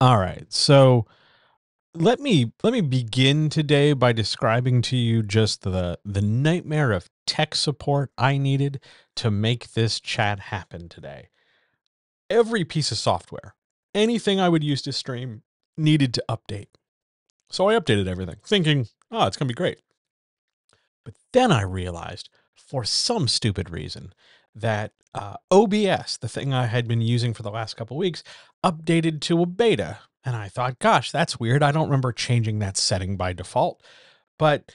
All right. So let me begin today by describing to you just the nightmare of tech support I needed to make this chat happen today. Every piece of software, anything I would use to stream needed to update. So I updated everything, thinking, "Oh, it's going to be great." But then I realized, for some stupid reason, that OBS, the thing I had been using for the last couple weeks, updated to a beta. And I thought, gosh, that's weird. I don't remember changing that setting by default. But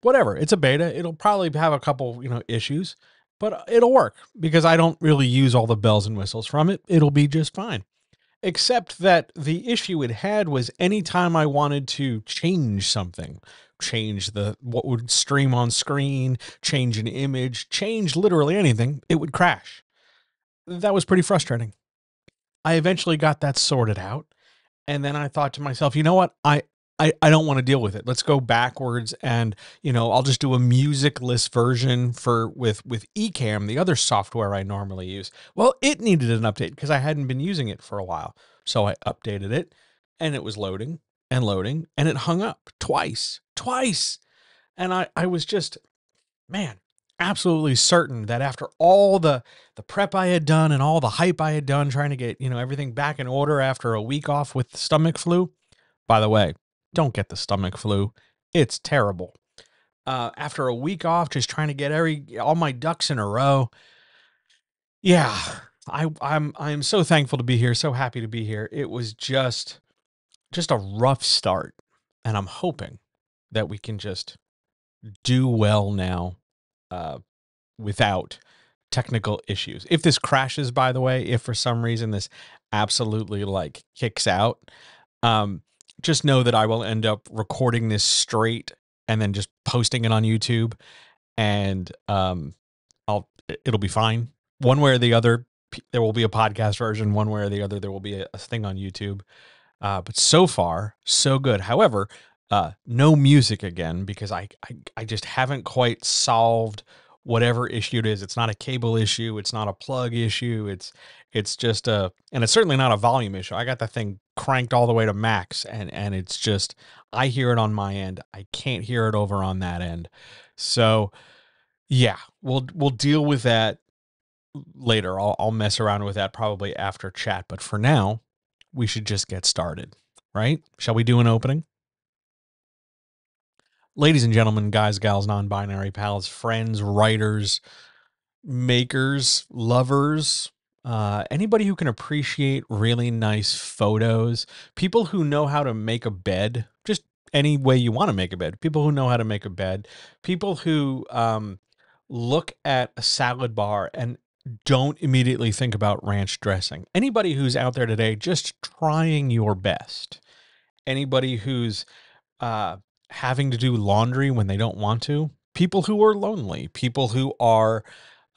whatever, it's a beta. It'll probably have a couple, issues, but it'll work because I don't really use all the bells and whistles from it. It'll be just fine. Except that the issue it had was anytime I wanted to change something, change the what would stream on screen, change an image, change literally anything, it would crash. That was pretty frustrating. I eventually got that sorted out, and then I thought to myself, you know what? I don't want to deal with it. Let's go backwards and, I'll just do a musicless version for with Ecamm, the other software I normally use. Well, it needed an update because I hadn't been using it for a while. So I updated it and it was loading and it hung up twice. And I was just, man, absolutely certain that after all the prep I had done and all the hype I had done trying to get, everything back in order after a week off with the stomach flu. By the way, don't get the stomach flu. It's terrible. After a week off, just trying to get all my ducks in a row. Yeah, I'm so thankful to be here. So happy to be here. It was just a rough start, and I'm hoping that we can just do well now, uh, without technical issues. If this crashes, by the way, if for some reason this absolutely like kicks out, um, just know that I will end up recording this straight and then just posting it on YouTube, and it'll be fine. One way or the other, there will be a podcast version. One way or the other, there will be a thing on YouTube. But so far, so good. However, no music again because I just haven't quite solved whatever issue it is. It's not a cable issue. It's not a plug issue. It's just and it's certainly not a volume issue. I got the thing cranked all the way to max, and it's just I hear it on my end. I can't hear it over on that end. So yeah, we'll deal with that later. I'll mess around with that probably after chat. But for now, we should just get started, right? Shall we do an opening? Ladies and gentlemen, guys, gals, non binary pals, friends, writers, makers, lovers, anybody who can appreciate really nice photos, people who know how to make a bed, just any way you want to make a bed, people who know how to make a bed, people who look at a salad bar and don't immediately think about ranch dressing. Anybody who's out there today just trying your best. Anybody who's uh, having to do laundry when they don't want to. People who are lonely. People who are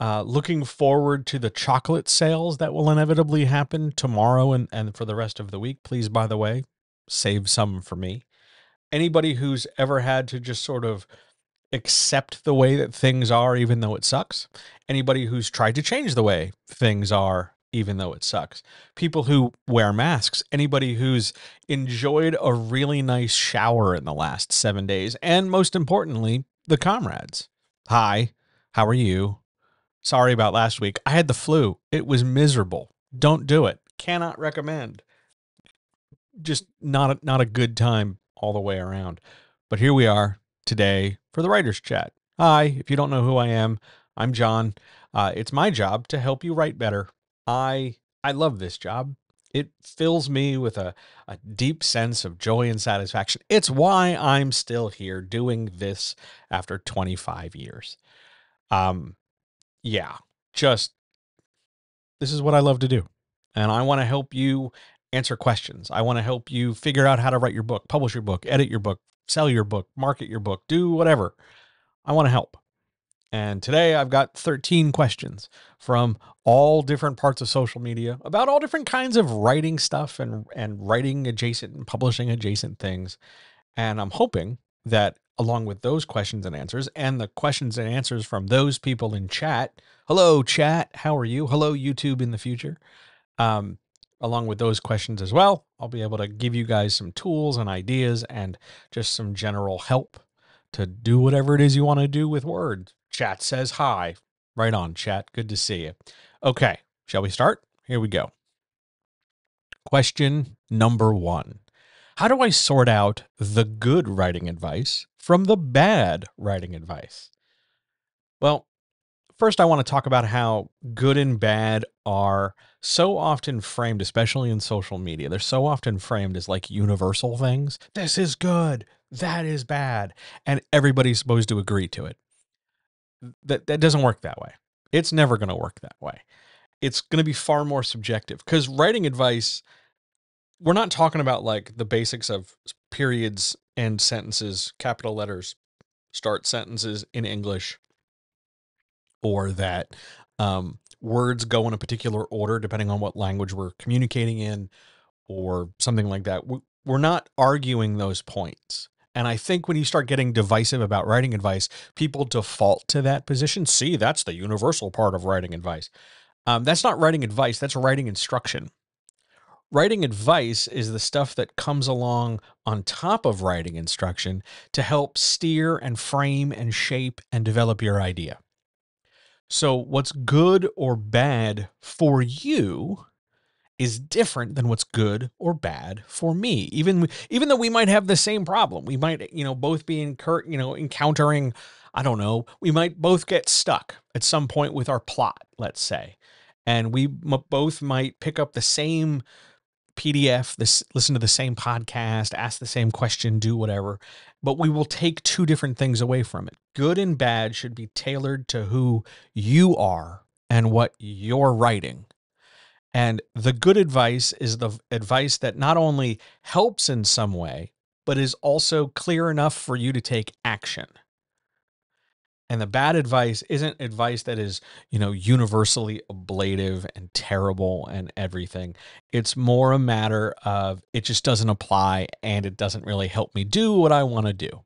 looking forward to the chocolate sales that will inevitably happen tomorrow and for the rest of the week. Please, by the way, save some for me. Anybody who's ever had to just sort of accept the way that things are, even though it sucks. Anybody who's tried to change the way things are, even though it sucks. People who wear masks. Anybody who's enjoyed a really nice shower in the last 7 days. And most importantly, the comrades. Hi, how are you? Sorry about last week. I had the flu. It was miserable. Don't do it. Cannot recommend. Just not a good time all the way around. But here we are today for the writers chat. Hi, if you don't know who I am, I'm John. It's my job to help you write better. I love this job. It fills me with a deep sense of joy and satisfaction. It's why I'm still here doing this after 25 years. Um, yeah, just this is what I love to do. And I want to help you answer questions. I want to help you figure out how to write your book, publish your book, edit your book, sell your book, market your book, do whatever. I want to help. And today I've got 13 questions from all different parts of social media about all different kinds of writing stuff and writing adjacent and publishing adjacent things. And I'm hoping that along with those questions and answers and the questions and answers from those people in chat, hello, chat, how are you? Hello, YouTube in the future. Um, along with those questions as well, I'll be able to give you guys some tools and ideas and just some general help to do whatever it is you want to do with words. Chat says hi. Right on, chat. Good to see you. Okay, shall we start? Here we go. Question number 1. How do I sort out the good writing advice from the bad writing advice? Well, first, I want to talk about how good and bad are so often framed, especially in social media. They're so often framed as like universal things. This is good, that is bad, and everybody's supposed to agree to it. That doesn't work that way. It's never going to work that way. It's going to be far more subjective because writing advice, we're not talking about like the basics of periods, end sentences, capital letters, start sentences in English, or that words go in a particular order depending on what language we're communicating in, or something like that. We're not arguing those points. And I think when you start getting divisive about writing advice, people default to that position. See, that's the universal part of writing advice. That's not writing advice, that's writing instruction. Writing advice is the stuff that comes along on top of writing instruction to help steer and frame and shape and develop your idea. So, what's good or bad for you is different than what's good or bad for me. Even though we might have the same problem, we might, both be encountering, I don't know, we might both get stuck at some point with our plot, let's say, and we both might pick up the same PDF, listen to the same podcast, ask the same question, do whatever, but we will take two different things away from it. Good and bad should be tailored to who you are and what you're writing. And the good advice is the advice that not only helps in some way, but is also clear enough for you to take action. And the bad advice isn't advice that is, universally ablative and terrible and everything. It's more a matter of it just doesn't apply and it doesn't really help me do what I want to do.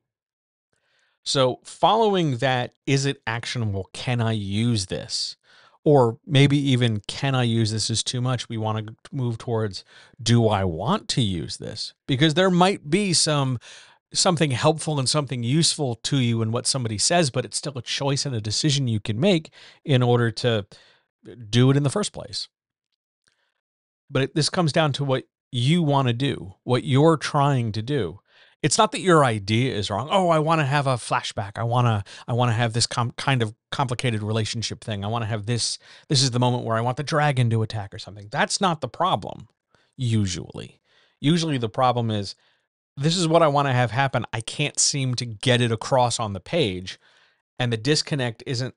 So, following that, is it actionable? Can I use this? Or maybe even, can I use this is too much? We want to move towards, do I want to use this? Because there might be something helpful and something useful to you in what somebody says, but it's still a choice and a decision you can make in order to do it in the first place. But this comes down to what you want to do, what you're trying to do. It's not that your idea is wrong. Oh, I want to have a flashback. I want to have this kind of complicated relationship thing. I want to have this. This is the moment where I want the dragon to attack or something. That's not the problem. Usually, the problem is, this is what I want to have happen. I can't seem to get it across on the page, and the disconnect isn't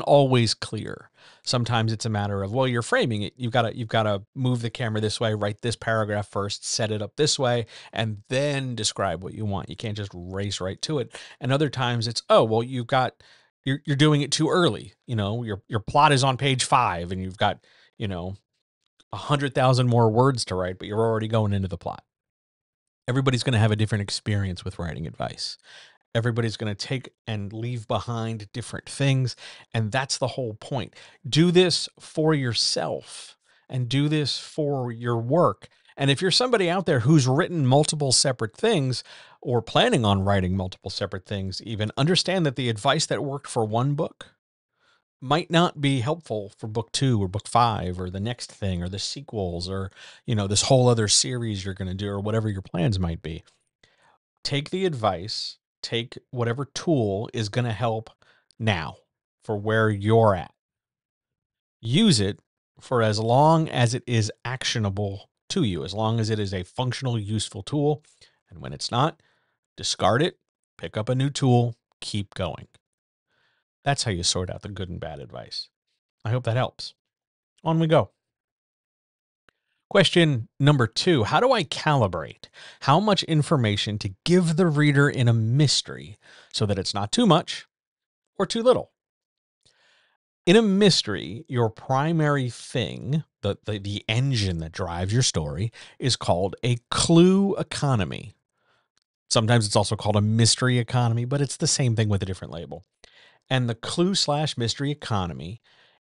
always clear. Sometimes it's a matter of, well, you're framing it. You've got to move the camera this way, write this paragraph first, set it up this way, and then describe what you want. You can't just race right to it. And other times it's, oh, well, you're doing it too early. Your plot is on page 5 and you've got, 100,000 more words to write, but you're already going into the plot. Everybody's going to have a different experience with writing advice. Everybody's going to take and leave behind different things. And that's the whole point. Do this for yourself and do this for your work. And if you're somebody out there who's written multiple separate things or planning on writing multiple separate things, even understand that the advice that worked for one book might not be helpful for book 2 or book 5 or the next thing or the sequels or, this whole other series you're going to do or whatever your plans might be. Take the advice, take whatever tool is going to help now for where you're at. Use it for as long as it is actionable to you, as long as it is a functional, useful tool. And when it's not, discard it, pick up a new tool, keep going. That's how you sort out the good and bad advice. I hope that helps. On we go. Question number 2, how do I calibrate how much information to give the reader in a mystery so that it's not too much or too little? In a mystery, your primary thing, the engine that drives your story, is called a clue economy. Sometimes it's also called a mystery economy, but it's the same thing with a different label. And the clue/mystery economy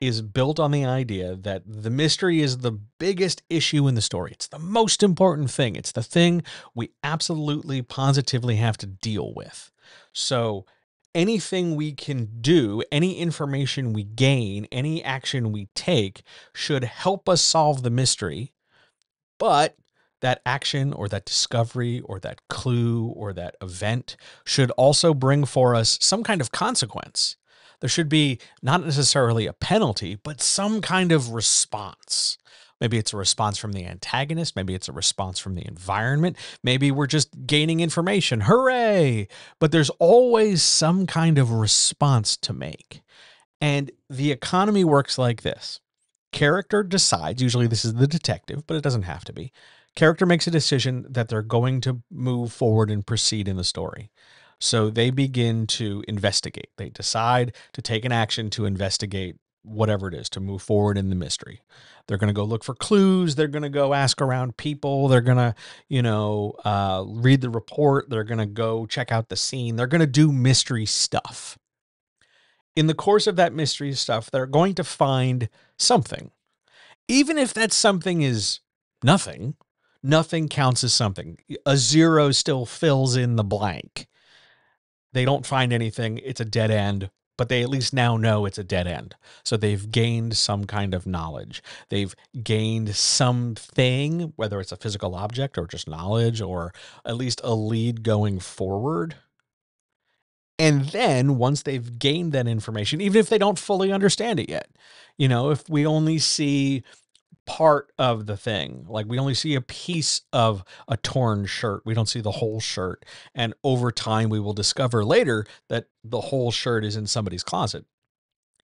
is built on the idea that the mystery is the biggest issue in the story. It's the most important thing. It's the thing we absolutely positively have to deal with. So anything we can do, any information we gain, any action we take should help us solve the mystery. But that action or that discovery or that clue or that event should also bring for us some kind of consequence. There should be not necessarily a penalty, but some kind of response. Maybe it's a response from the antagonist. Maybe it's a response from the environment. Maybe we're just gaining information. Hooray! But there's always some kind of response to make. And the economy works like this. Character decides, usually this is the detective, but it doesn't have to be. Character makes a decision that they're going to move forward and proceed in the story. So they begin to investigate. They decide to take an action to investigate whatever it is, to move forward in the mystery. They're going to go look for clues. They're going to go ask around people. They're going to, read the report. They're going to go check out the scene. They're going to do mystery stuff. In the course of that mystery stuff, they're going to find something. Even if that something is nothing, nothing counts as something. A zero still fills in the blank. They don't find anything. It's a dead end, but they at least now know it's a dead end. So they've gained some kind of knowledge. They've gained something, whether it's a physical object or just knowledge or at least a lead going forward. And then once they've gained that information, even if they don't fully understand it yet, if we only see part of the thing, like we only see a piece of a torn shirt, we don't see the whole shirt. And over time, we will discover later that the whole shirt is in somebody's closet.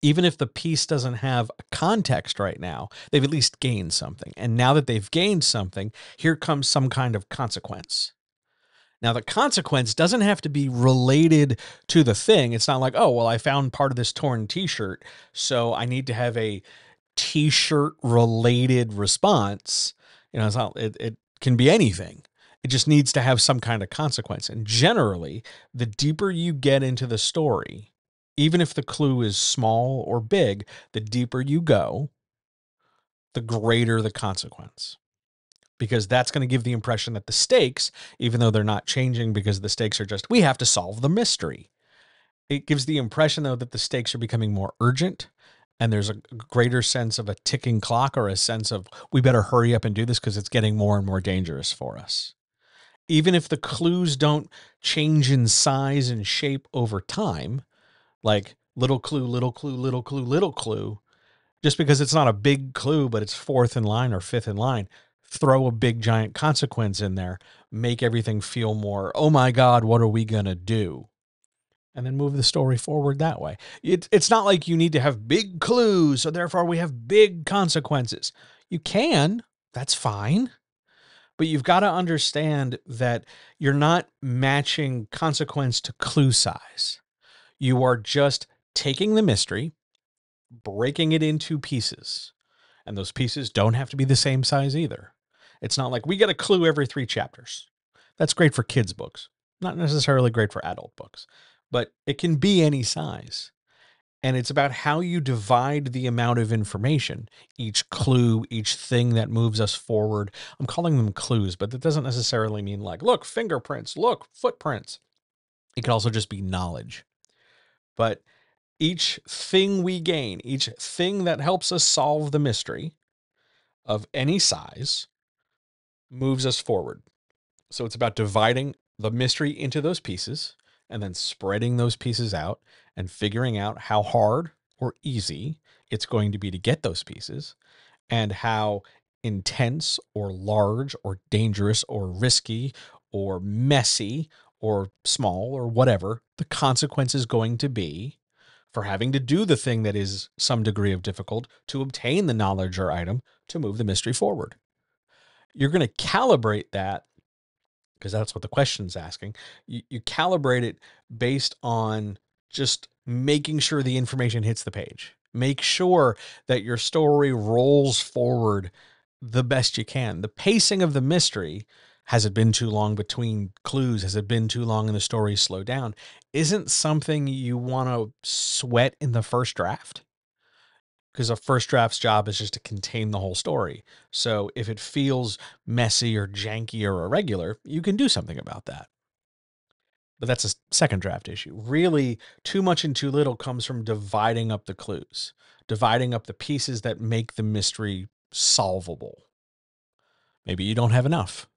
Even if the piece doesn't have a context right now, they've at least gained something. And now that they've gained something, here comes some kind of consequence. Now, the consequence doesn't have to be related to the thing. It's not like, oh, well, I found part of this torn t-shirt, so I need to have a t-shirt related response. It's not, it can be anything. It just needs to have some kind of consequence. And generally, the deeper you get into the story, even if the clue is small or big, the deeper you go, the greater the consequence, because that's going to give the impression that the stakes, even though they're not changing because the stakes are just, we have to solve the mystery. It gives the impression, though, that the stakes are becoming more urgent and there's a greater sense of a ticking clock or a sense of, we better hurry up and do this because it's getting more and more dangerous for us. Even if the clues don't change in size and shape over time, like little clue, little clue, little clue, little clue, just because it's not a big clue, but it's fourth in line or fifth in line, throw a big giant consequence in there, make everything feel more, oh my God, what are we going to do? And then move the story forward that way. It's not like you need to have big clues, so therefore we have big consequences. You can, that's fine. But you've got to understand that you're not matching consequence to clue size. You are just taking the mystery, breaking it into pieces. And those pieces don't have to be the same size either. It's not like we get a clue every 3 chapters. That's great for kids' books, not necessarily great for adult books, but it can be any size. And it's about how you divide the amount of information, each clue, each thing that moves us forward. I'm calling them clues, but that doesn't necessarily mean like, look, fingerprints, look, footprints. It could also just be knowledge. But each thing we gain, each thing that helps us solve the mystery of any size moves us forward. So it's about dividing the mystery into those pieces and then spreading those pieces out and figuring out how hard or easy it's going to be to get those pieces and how intense or large or dangerous or risky or messy or small or whatever the consequence is going to be for having to do the thing that is some degree of difficult to obtain the knowledge or item to move the mystery forward. You're going to calibrate that because that's what the question's asking. You calibrate it based on just making sure the information hits the page. Make sure that your story rolls forward the best you can. The pacing of the mystery, has it been too long between clues? Has it been too long in the story slow down? Isn't something you want to sweat in the first draft. because a first draft's job is just to contain the whole story. So if it feels messy or janky or irregular, you can do something about that. But that's a second draft issue. Really, too much and too little comes from dividing up the clues, dividing up the pieces that make the mystery solvable. Maybe you don't have enough.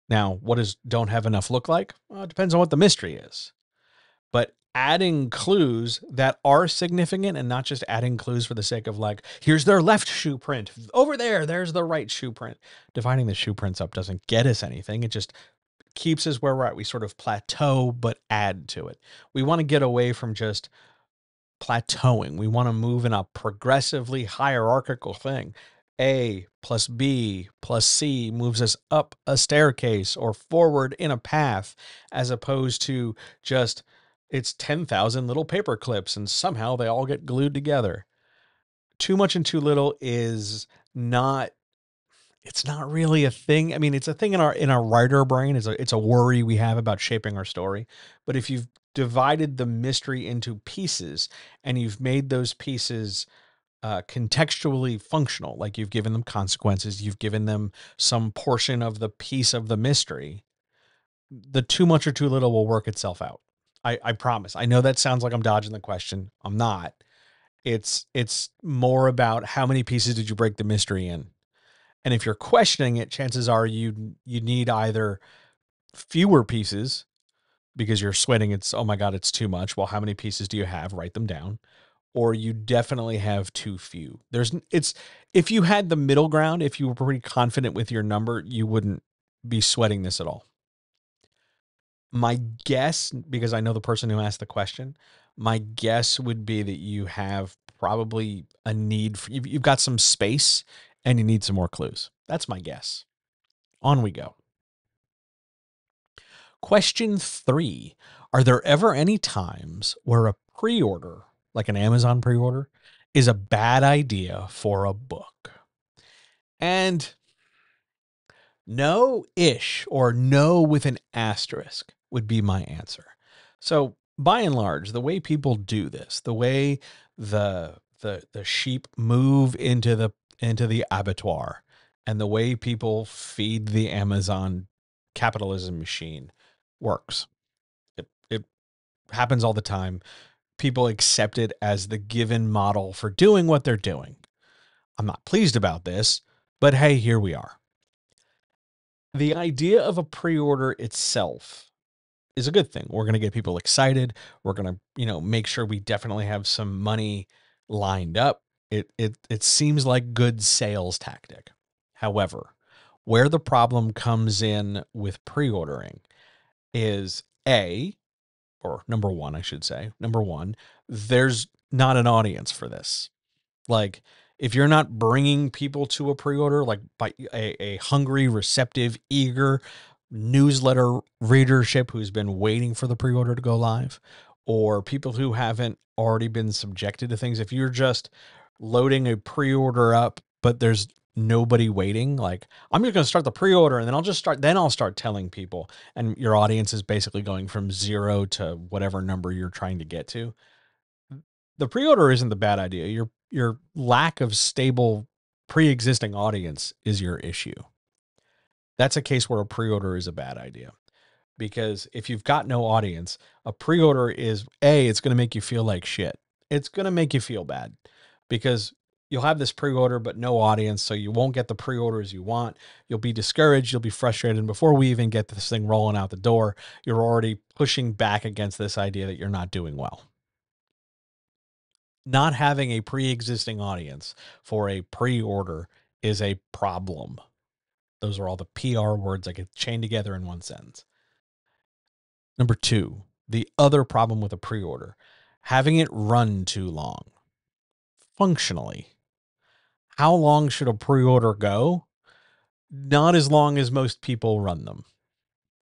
Now, what does don't have enough look like? Well, it depends on what the mystery is. But adding clues that are significant and not just adding clues for the sake of like, here's their left shoe print. Over there, there's the right shoe print. Dividing the shoe prints up doesn't get us anything. It just keeps us where we're at. We sort of plateau, but add to it. We want to get away from just plateauing. We want to move in a progressively hierarchical thing. A plus B plus C moves us up a staircase or forward in a path, as opposed to just it's 10,000 little paper clips and somehow they all get glued together. Too much and too little is not, it's not really a thing. I mean, it's a thing in our writer brain. It's a worry we have about shaping our story. But if you've divided the mystery into pieces and you've made those pieces contextually functional, like you've given them consequences, you've given them some portion of the piece of the mystery, the too much or too little will work itself out. I promise. I know that sounds like I'm dodging the question. I'm not. It's more about how many pieces did you break the mystery in? And if you're questioning it, chances are you need either fewer pieces because you're sweating. It's, oh my God, it's too much. Well, how many pieces do you have? Write them down. Or you definitely have too few. If you had the middle ground, if you were pretty confident with your number, you wouldn't be sweating this at all. My guess, because I know the person who asked the question, my guess would be that you have probably a need for, you've got some space and you need some more clues. That's my guess. On we go. Question 3. Are there ever any times where a pre-order, like an Amazon pre-order, is a bad idea for a book? And no-ish, or no with an asterisk, would be my answer. So by and large, the way people do this, the way the sheep move into the abattoir, and the way people feed the Amazon capitalism machine works. It happens all the time. People accept it as the given model for doing what they're doing. I'm not pleased about this, but hey, here we are. The idea of a pre-order itself is a good thing. We're going to get people excited. We're going to, make sure we definitely have some money lined up. It seems like good sales tactic. However, where the problem comes in with pre-ordering is or number one, I should say, number one, there's not an audience for this. Like, if you're not bringing people to a pre-order, like by a hungry, receptive, eager newsletter readership who's been waiting for the pre-order to go live, or people who haven't already been subjected to things, if you're just loading a pre-order up, but there's nobody waiting, like, I'm just going to start the pre-order and then I'll start telling people, and your audience is basically going from 0 to whatever number you're trying to get to. The pre-order isn't the bad idea. Your lack of stable pre-existing audience is your issue. That's a case where a pre-order is a bad idea. Because if you've got no audience, a pre-order is it's going to make you feel like shit. It's going to make you feel bad because you'll have this pre-order, but no audience. So you won't get the pre-orders you want. You'll be discouraged. You'll be frustrated. And before we even get this thing rolling out the door, you're already pushing back against this idea that you're not doing well. Not having a pre-existing audience for a pre-order is a problem. Those are all the PR words I could chain together in one sentence. Number 2, the other problem with a pre-order, having it run too long. Functionally, how long should a pre-order go? Not as long as most people run them.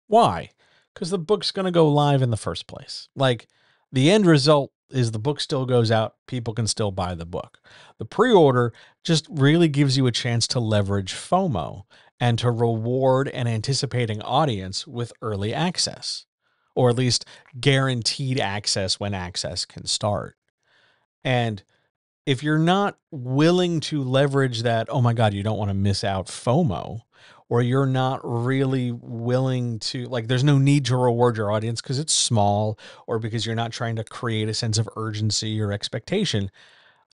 Why? Because the book's going to go live in the first place. Like, the end result is the book still goes out. People can still buy the book. The pre-order just really gives you a chance to leverage FOMO and to reward an anticipating audience with early access, or at least guaranteed access when access can start. And if you're not willing to leverage that, oh my God, you don't want to miss out FOMO, or you're not really willing to, like, there's no need to reward your audience because it's small, or because you're not trying to create a sense of urgency or expectation,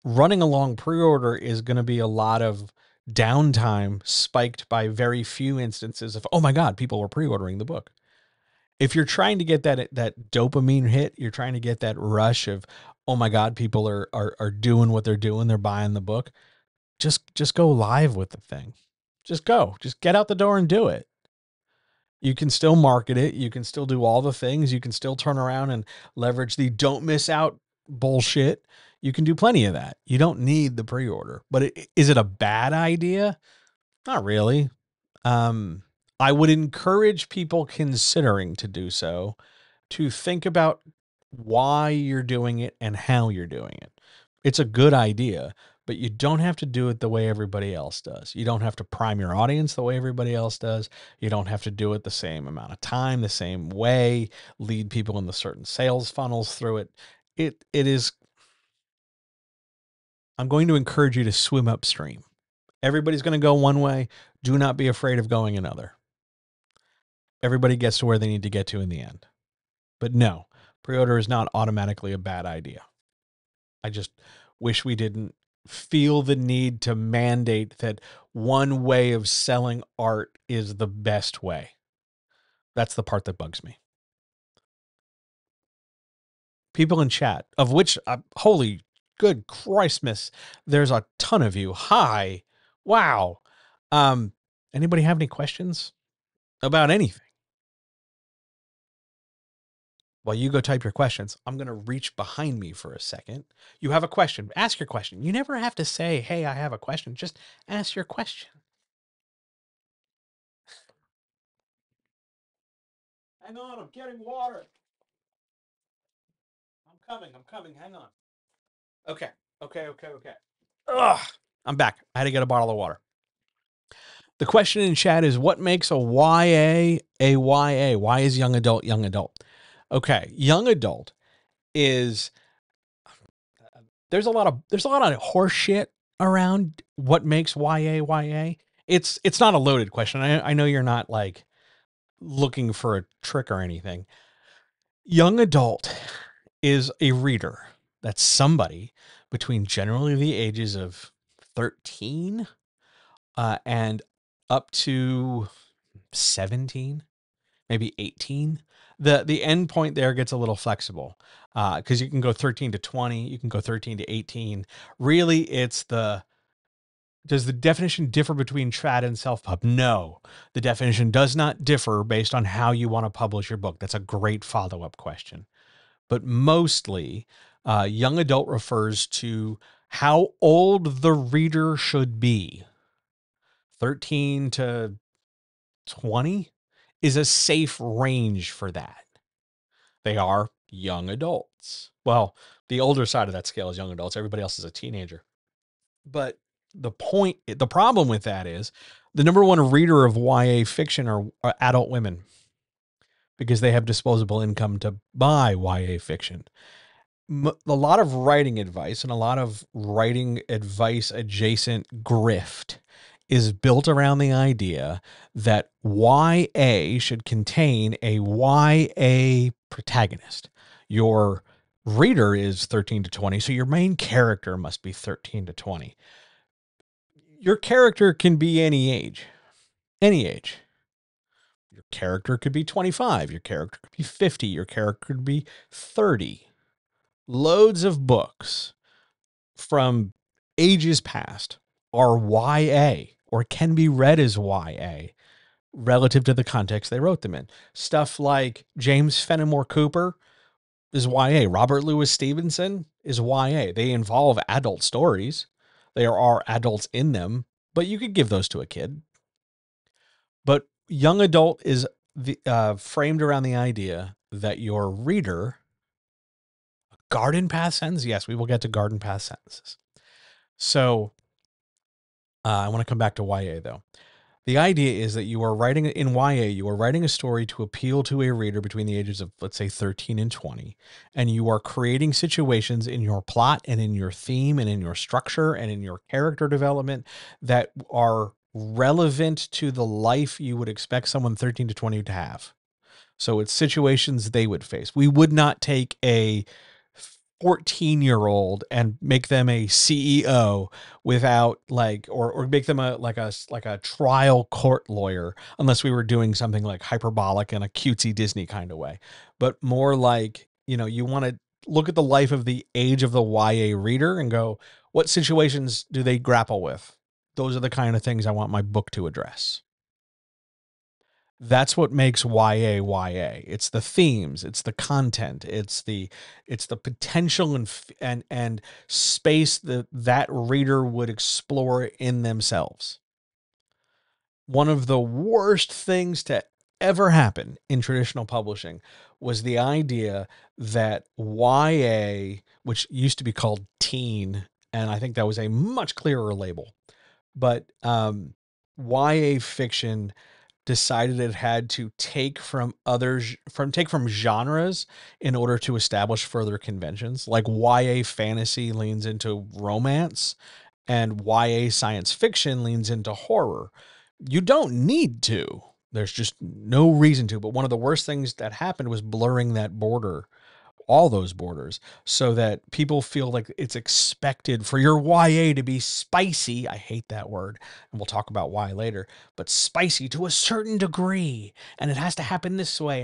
running a long pre-order is going to be a lot of downtime spiked by very few instances of, oh my God, people were pre-ordering the book. If you're trying to get that dopamine hit, you're trying to get that rush of, oh my God, people are doing what they're doing, they're buying the book. Just go live with the thing. Just get out the door and do it. You can still market it. You can still do all the things. You can still turn around and leverage the don't miss out bullshit. You can do plenty of that. You don't need the pre-order. But is it a bad idea? Not really. Um, I would encourage people considering to do so to think about why you're doing it and how you're doing it. It's a good idea, but you don't have to do it the way everybody else does. You don't have to prime your audience the way everybody else does. You don't have to do it the same amount of time, the same way, lead people in the certain sales funnels through it. It is, I'm going to encourage you to swim upstream. Everybody's going to go one way. Do not be afraid of going another. Everybody gets to where they need to get to in the end. But no, pre-order is not automatically a bad idea. I just wish we didn't feel the need to mandate that one way of selling art is the best way. That's the part that bugs me. People in chat, of which, holy good Christmas, there's a ton of you. Hi. Wow. Um, Anybody have any questions about anything? While you go type your questions, I'm going to reach behind me for a second. You have a question, ask your question. You never have to say, hey, I have a question. Just ask your question. Hang on, I'm getting water. I'm coming, hang on. Okay, okay. Ugh, I'm back. I had to get a bottle of water. The question in chat is, what makes a YA a YA? Why is young adult young adult? Okay, young adult is, there's a lot of horse shit around what makes YA YA. It's not a loaded question. I know you're not like looking for a trick or anything. Young adult is a reader. That's somebody between generally the ages of 13 and up to 17, maybe 18. The end point there gets a little flexible because you can go 13 to 20, you can go 13 to 18. Really, it's does the definition differ between trad and self-pub? No, the definition does not differ based on how you want to publish your book. That's a great follow-up question. But mostly, young adult refers to how old the reader should be. 13 to 20 is a safe range for that. They are young adults. Well, the older side of that scale is young adults. Everybody else is a teenager. But the problem with that is the number one reader of YA fiction are adult women because they have disposable income to buy YA fiction. A lot of writing advice and a lot of writing advice adjacent grift is built around the idea that YA should contain a YA protagonist. Your reader is 13 to 20, so your main character must be 13 to 20. Your character can be any age. Any age. Your character could be 25. Your character could be 50. Your character could be 30. Loads of books from ages past are YA or can be read as YA relative to the context they wrote them in. Stuff like James Fenimore Cooper is YA. Robert Louis Stevenson is YA. They involve adult stories. There are adults in them, but you could give those to a kid. But young adult is framed around the idea that your reader, garden path sentence. Yes, we will get to garden path sentences. So I want to come back to YA though. The idea is that you are writing in YA, you are writing a story to appeal to a reader between the ages of, let's say, 13 and 20. And you are creating situations in your plot and in your theme and in your structure and in your character development that are relevant to the life you would expect someone 13 to 20 to have. So it's situations they would face. We would not take a 14-year-old and make them a CEO without or make them a trial court lawyer unless we were doing something like hyperbolic in a cutesy Disney kind of way. But more like, you want to look at the life of the age of the YA reader and go, what situations do they grapple with? Those are the kind of things I want my book to address. That's what makes YA YA. It's the themes, it's the content, it's the potential and space that reader would explore in themselves. One of the worst things to ever happen in traditional publishing was the idea that YA, which used to be called teen, and I think that was a much clearer label, but YA fiction decided it had to take from genres in order to establish further conventions. Like YA fantasy leans into romance and YA science fiction leans into horror. You don't need to. There's just no reason to. But one of the worst things that happened was blurring that border, all those borders, so that people feel like it's expected for your YA to be spicy. I hate that word, and we'll talk about why later, but spicy to a certain degree, and it has to happen this way,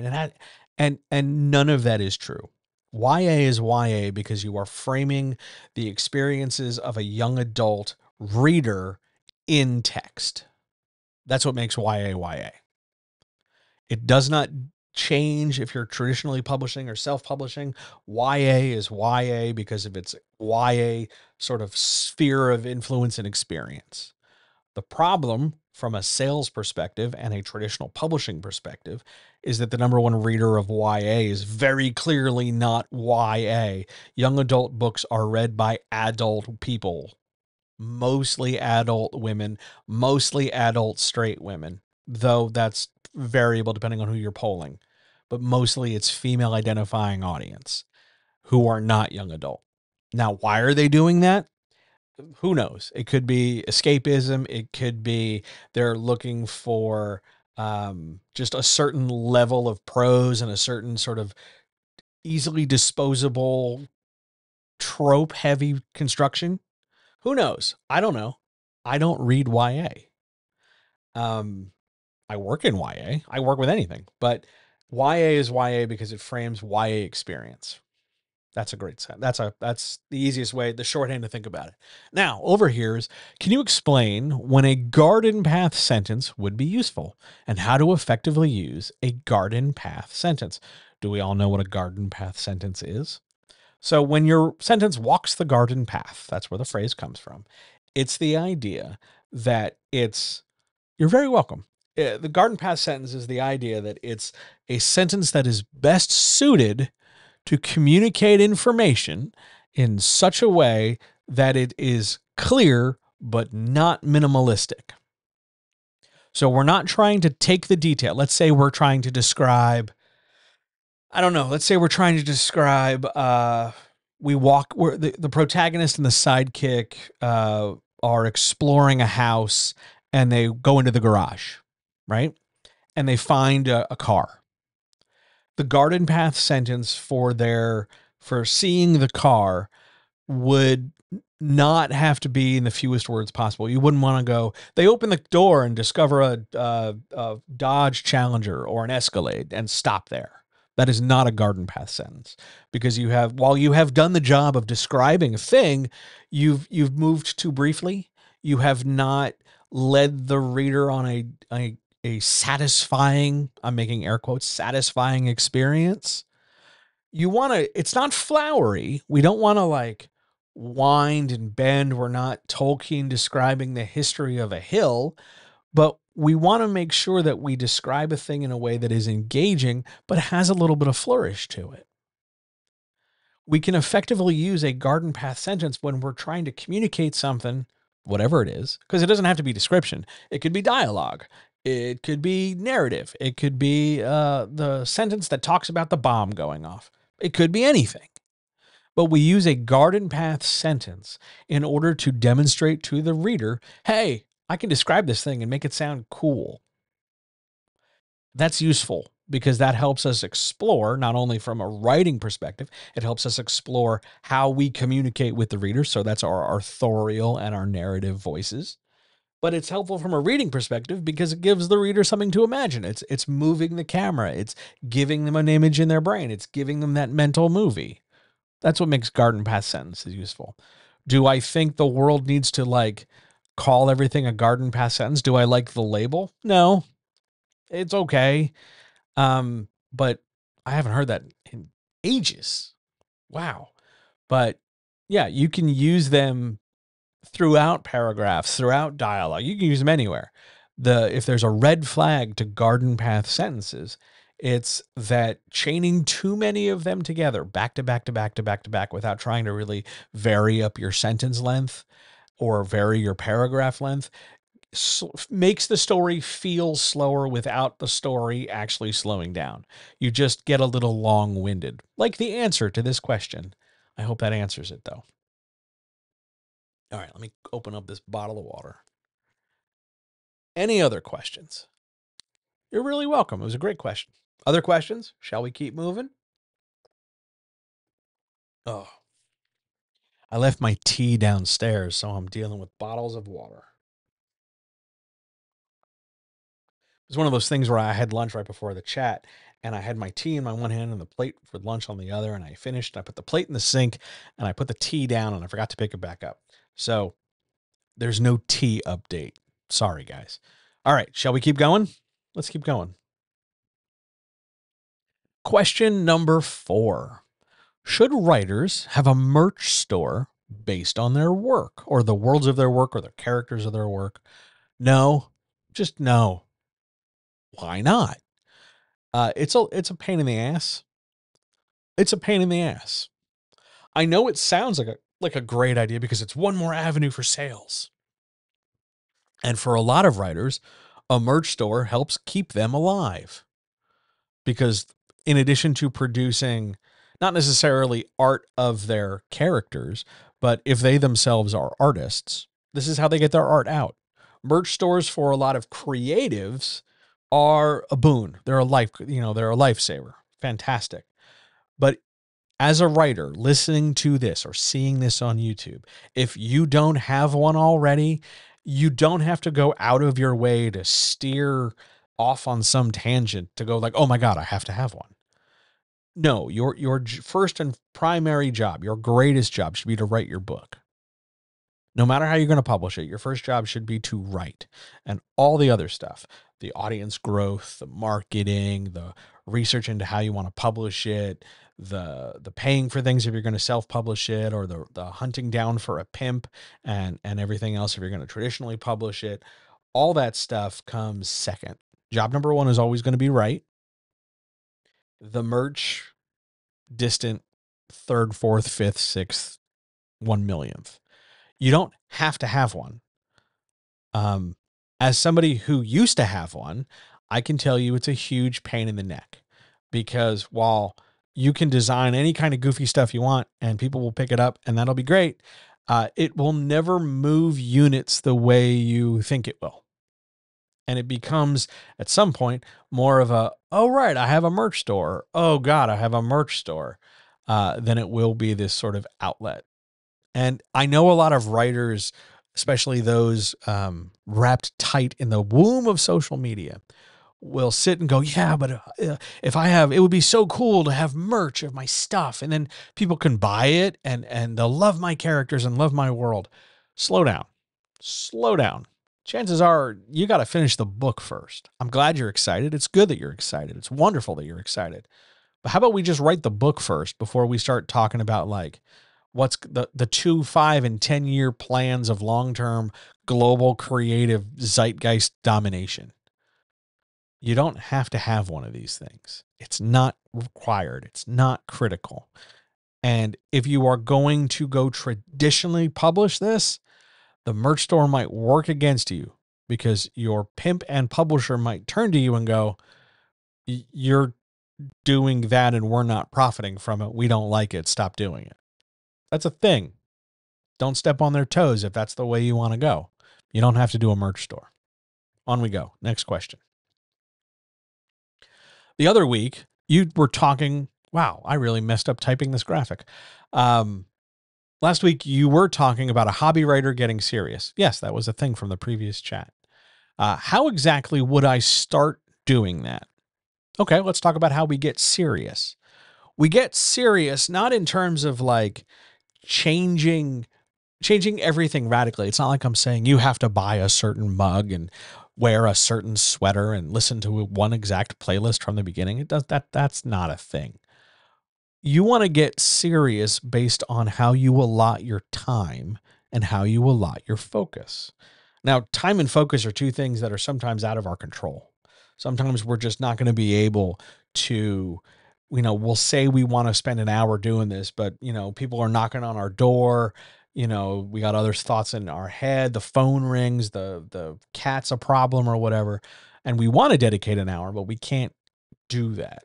and none of that is true. YA is YA because you are framing the experiences of a young adult reader in text. That's what makes YA YA. It does not change if you're traditionally publishing or self-publishing. YA is YA because of its YA sort of sphere of influence and experience. The problem from a sales perspective and a traditional publishing perspective is that the number one reader of YA is very clearly not YA. Young adult books are read by adult people, mostly adult women, mostly adult straight women, though that's variable depending on who you're polling. But mostly it's female identifying audience who are not young adult. Now, why are they doing that? Who knows? It could be escapism. It could be they're looking for just a certain level of prose and a certain sort of easily disposable trope heavy construction. Who knows? I don't know. I don't read YA. I work in YA. I work with anything, but YA is YA because it frames YA experience. That's a great set. That's the easiest way, the shorthand to think about it. Now, over here is, can you explain when a garden path sentence would be useful and how to effectively use a garden path sentence? Do we all know what a garden path sentence is? So when your sentence walks the garden path, that's where the phrase comes from. It's the idea that you're very welcome. The garden path sentence is the idea that it's a sentence that is best suited to communicate information in such a way that it is clear but not minimalistic. So we're not trying to take the detail. Let's say we're trying to describe, I don't know, let's say we're trying to describe where the protagonist and the sidekick are exploring a house and they go into the garage, right? And they find a car. The garden path sentence for seeing the car would not have to be in the fewest words possible. You wouldn't want to go, they open the door and discover a Dodge Challenger or an Escalade and stop there. That is not a garden path sentence, because while you have done the job of describing a thing, you've moved too briefly. You have not led the reader on a satisfying, I'm making air quotes, satisfying experience. It's not flowery. We don't want to wind and bend. We're not Tolkien describing the history of a hill, but we want to make sure that we describe a thing in a way that is engaging, but has a little bit of flourish to it. We can effectively use a garden path sentence when we're trying to communicate something whatever it is, because it doesn't have to be description. It could be dialogue. It could be narrative. It could be the sentence that talks about the bomb going off. It could be anything. But we use a garden path sentence in order to demonstrate to the reader, hey, I can describe this thing and make it sound cool. That's useful because that helps us explore, not only from a writing perspective, it helps us explore how we communicate with the reader. So that's our authorial and our narrative voices. But it's helpful from a reading perspective because it gives the reader something to imagine. It's moving the camera. It's giving them an image in their brain. It's giving them that mental movie. That's what makes garden path sentences useful. Do I think the world needs to like call everything a garden path sentence? Do I like the label? No, it's okay. But I haven't heard that in ages. Wow. But yeah, you can use them throughout paragraphs, throughout dialogue. You can use them anywhere. If there's a red flag to garden path sentences, it's that chaining too many of them together, back to back to back to back to back, without trying to really vary up your sentence length or vary your paragraph length, makes the story feel slower without the story actually slowing down. You just get a little long-winded, like the answer to this question. I hope that answers it, though. All right, let me open up this bottle of water. Any other questions? You're really welcome. It was a great question. Other questions? Shall we keep moving? Oh, I left my tea downstairs, so I'm dealing with bottles of water. It was one of those things where I had lunch right before the chat, and I had my tea in my one hand and the plate for lunch on the other, and I finished. I put the plate in the sink, and I put the tea down, and I forgot to pick it back up. So there's no tea update. Sorry, guys. All right, shall we keep going? Let's keep going. Question number 4. Should writers have a merch store based on their work or the worlds of their work or the characters of their work? No, just no. Why not? It's a pain in the ass. It's a pain in the ass. I know it sounds like a great idea because it's one more avenue for sales. And for a lot of writers, a merch store helps keep them alive. Because in addition to producing not necessarily art of their characters, but if they themselves are artists, this is how they get their art out. Merch stores for a lot of creatives are a boon. They're a lifesaver. Fantastic. But as a writer listening to this or seeing this on YouTube, if you don't have one already, you don't have to go out of your way to steer off on some tangent to go like, oh my God, I have to have one. No, your first and primary job, your greatest job should be to write your book. No matter how you're going to publish it, your first job should be to write, and all the other stuff, the audience growth, the marketing, the research into how you want to publish it, the paying for things if you're going to self-publish it, or the hunting down for a pimp and everything else if you're going to traditionally publish it. All that stuff comes second. Job number 1 is always going to be write. The merch, distant third, fourth, fifth, sixth, 1 millionth. You don't have to have one. As somebody who used to have one, I can tell you it's a huge pain in the neck, because while you can design any kind of goofy stuff you want and people will pick it up and that'll be great, it will never move units the way you think it will. And it becomes at some point more of a, oh, right, I have a merch store. Oh God, I have a merch store. Than it will be this sort of outlet. And I know a lot of writers, especially those wrapped tight in the womb of social media, will sit and go, yeah, but if I have, it would be so cool to have merch of my stuff. And then people can buy it and they'll love my characters and love my world. Slow down. Slow down. Chances are you got to finish the book first. I'm glad you're excited. It's good that you're excited. It's wonderful that you're excited. But how about we just write the book first before we start talking about like what's the 2, 5, and 10-year plans of long-term global creative zeitgeist domination? You don't have to have one of these things. It's not required. It's not critical. And if you are going to go traditionally publish this, The merch store might work against you because your pimp and publisher might turn to you and go, you're doing that and we're not profiting from it. We don't like it. Stop doing it. That's a thing. Don't step on their toes if that's the way you want to go. You don't have to do a merch store. On we go. Next question. The other week, you were talking. Wow, I really messed up typing this graphic. Last week, you were talking about a hobby writer getting serious. Yes, that was a thing from the previous chat. How exactly would I start doing that? Okay, let's talk about how we get serious. We get serious not in terms of like changing everything radically. It's not like I'm saying you have to buy a certain mug and wear a certain sweater and listen to one exact playlist from the beginning. That's not a thing. You want to get serious based on how you allot your time and how you allot your focus. Now, time and focus are two things that are sometimes out of our control. Sometimes we're just not going to be able to, we'll say we want to spend an hour doing this, but, people are knocking on our door. We got other thoughts in our head. The phone rings, the cat's a problem or whatever. And we want to dedicate an hour, but we can't do that.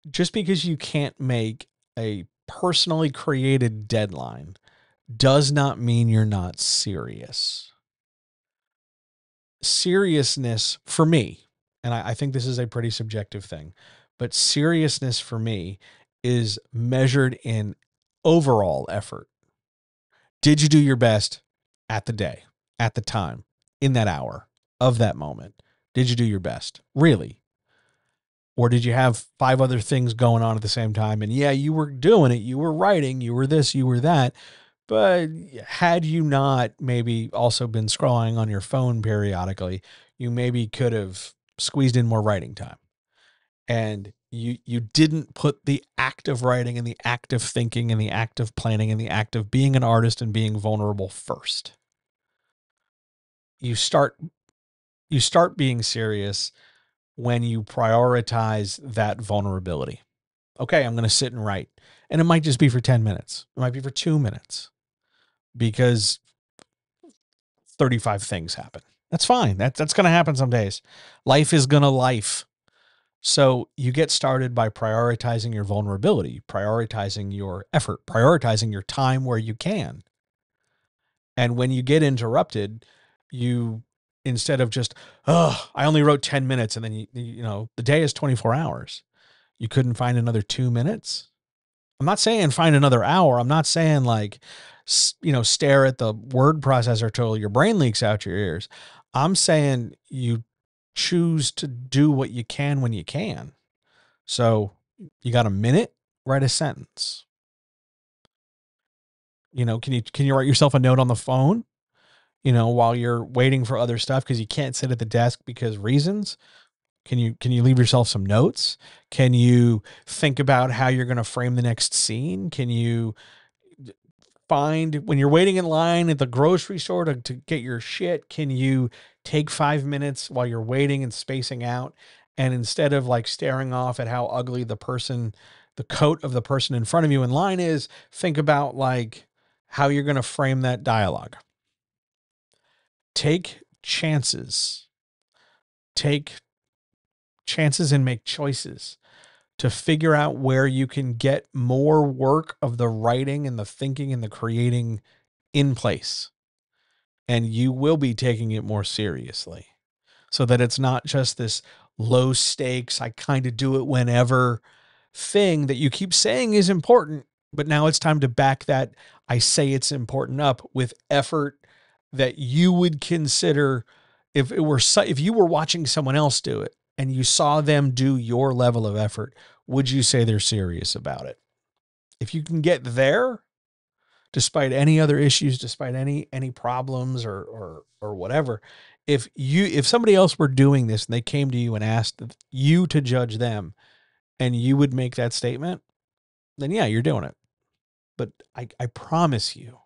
Just because you can't make a personally created deadline does not mean you're not serious. Seriousness for me, and I think this is a pretty subjective thing, but seriousness for me is measured in overall effort. Did you do your best at the day, at the time, in that hour, of that moment? Did you do your best? Really? Or did you have 5 other things going on at the same time? And yeah, you were doing it. You were writing. You were this, you were that. But had you not maybe also been scrolling on your phone periodically, you maybe could have squeezed in more writing time. And you didn't put the act of writing and the act of thinking and the act of planning and the act of being an artist and being vulnerable first. You start being serious when you prioritize that vulnerability. Okay, I'm going to sit and write. And it might just be for 10 minutes. It might be for 2 minutes because 35 things happen. That's fine. That's going to happen some days. Life is going to life. So you get started by prioritizing your vulnerability, prioritizing your effort, prioritizing your time where you can. And when you get interrupted, you, instead of just, oh, I only wrote 10 minutes and then, the day is 24 hours. You couldn't find another 2 minutes. I'm not saying find another hour. I'm not saying like, stare at the word processor till your brain leaks out your ears. I'm saying you choose to do what you can when you can. So you got a minute, write a sentence. Can you write yourself a note on the phone, while you're waiting for other stuff because you can't sit at the desk because reasons? Can you leave yourself some notes? Can you think about how you're going to frame the next scene? Can you find, when you're waiting in line at the grocery store to get your shit, can you take 5 minutes while you're waiting and spacing out? And instead of like staring off at how ugly the coat of the person in front of you in line is, think about like how you're going to frame that dialogue. Take chances. Take chances and make choices to figure out where you can get more work of the writing and the thinking and the creating in place. And you will be taking it more seriously so that it's not just this low stakes, I kind of do it whenever thing that you keep saying is important. But now it's time to back that I say it's important up with effort that you would consider if you were watching someone else do it and you saw them do your level of effort, would you say they're serious about it? If you can get there, despite any other issues, despite any problems or whatever, if somebody else were doing this and they came to you and asked you to judge them and you would make that statement, then yeah, you're doing it. But I promise you,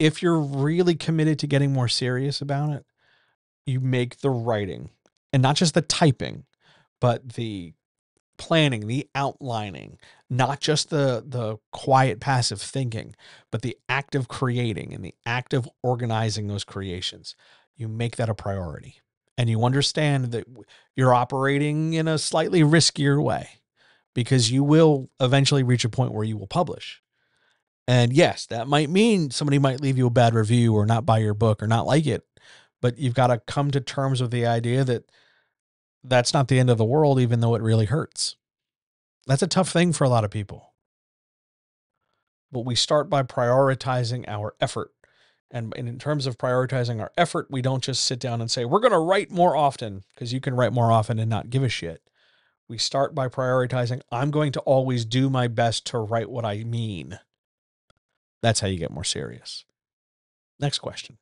if you're really committed to getting more serious about it, you make the writing and not just the typing, but the planning, the outlining, not just the quiet passive thinking, but the act of creating and the act of organizing those creations. You make that a priority. And you understand that you're operating in a slightly riskier way because you will eventually reach a point where you will publish. And yes, that might mean somebody might leave you a bad review or not buy your book or not like it. But you've got to come to terms with the idea that that's not the end of the world, even though it really hurts. That's a tough thing for a lot of people. But we start by prioritizing our effort. And in terms of prioritizing our effort, we don't just sit down and say, we're going to write more often, because you can write more often and not give a shit. We start by prioritizing, I'm going to always do my best to write what I mean. That's how you get more serious. Next question.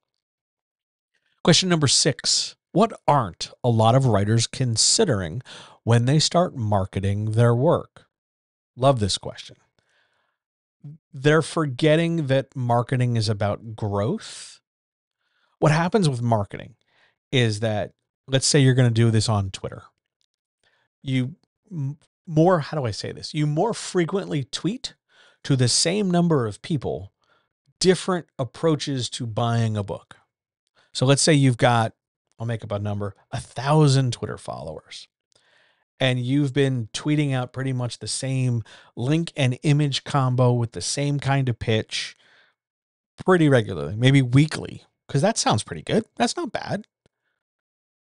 Question number 6. What aren't a lot of writers considering when they start marketing their work? Love this question. They're forgetting that marketing is about growth. What happens with marketing is that, let's say you're going to do this on Twitter. You more, how do I say this? You more frequently tweet to the same number of people different approaches to buying a book. So let's say you've got, I'll make up a number, 1,000 Twitter followers. And you've been tweeting out pretty much the same link and image combo with the same kind of pitch pretty regularly, maybe weekly, because that sounds pretty good. That's not bad.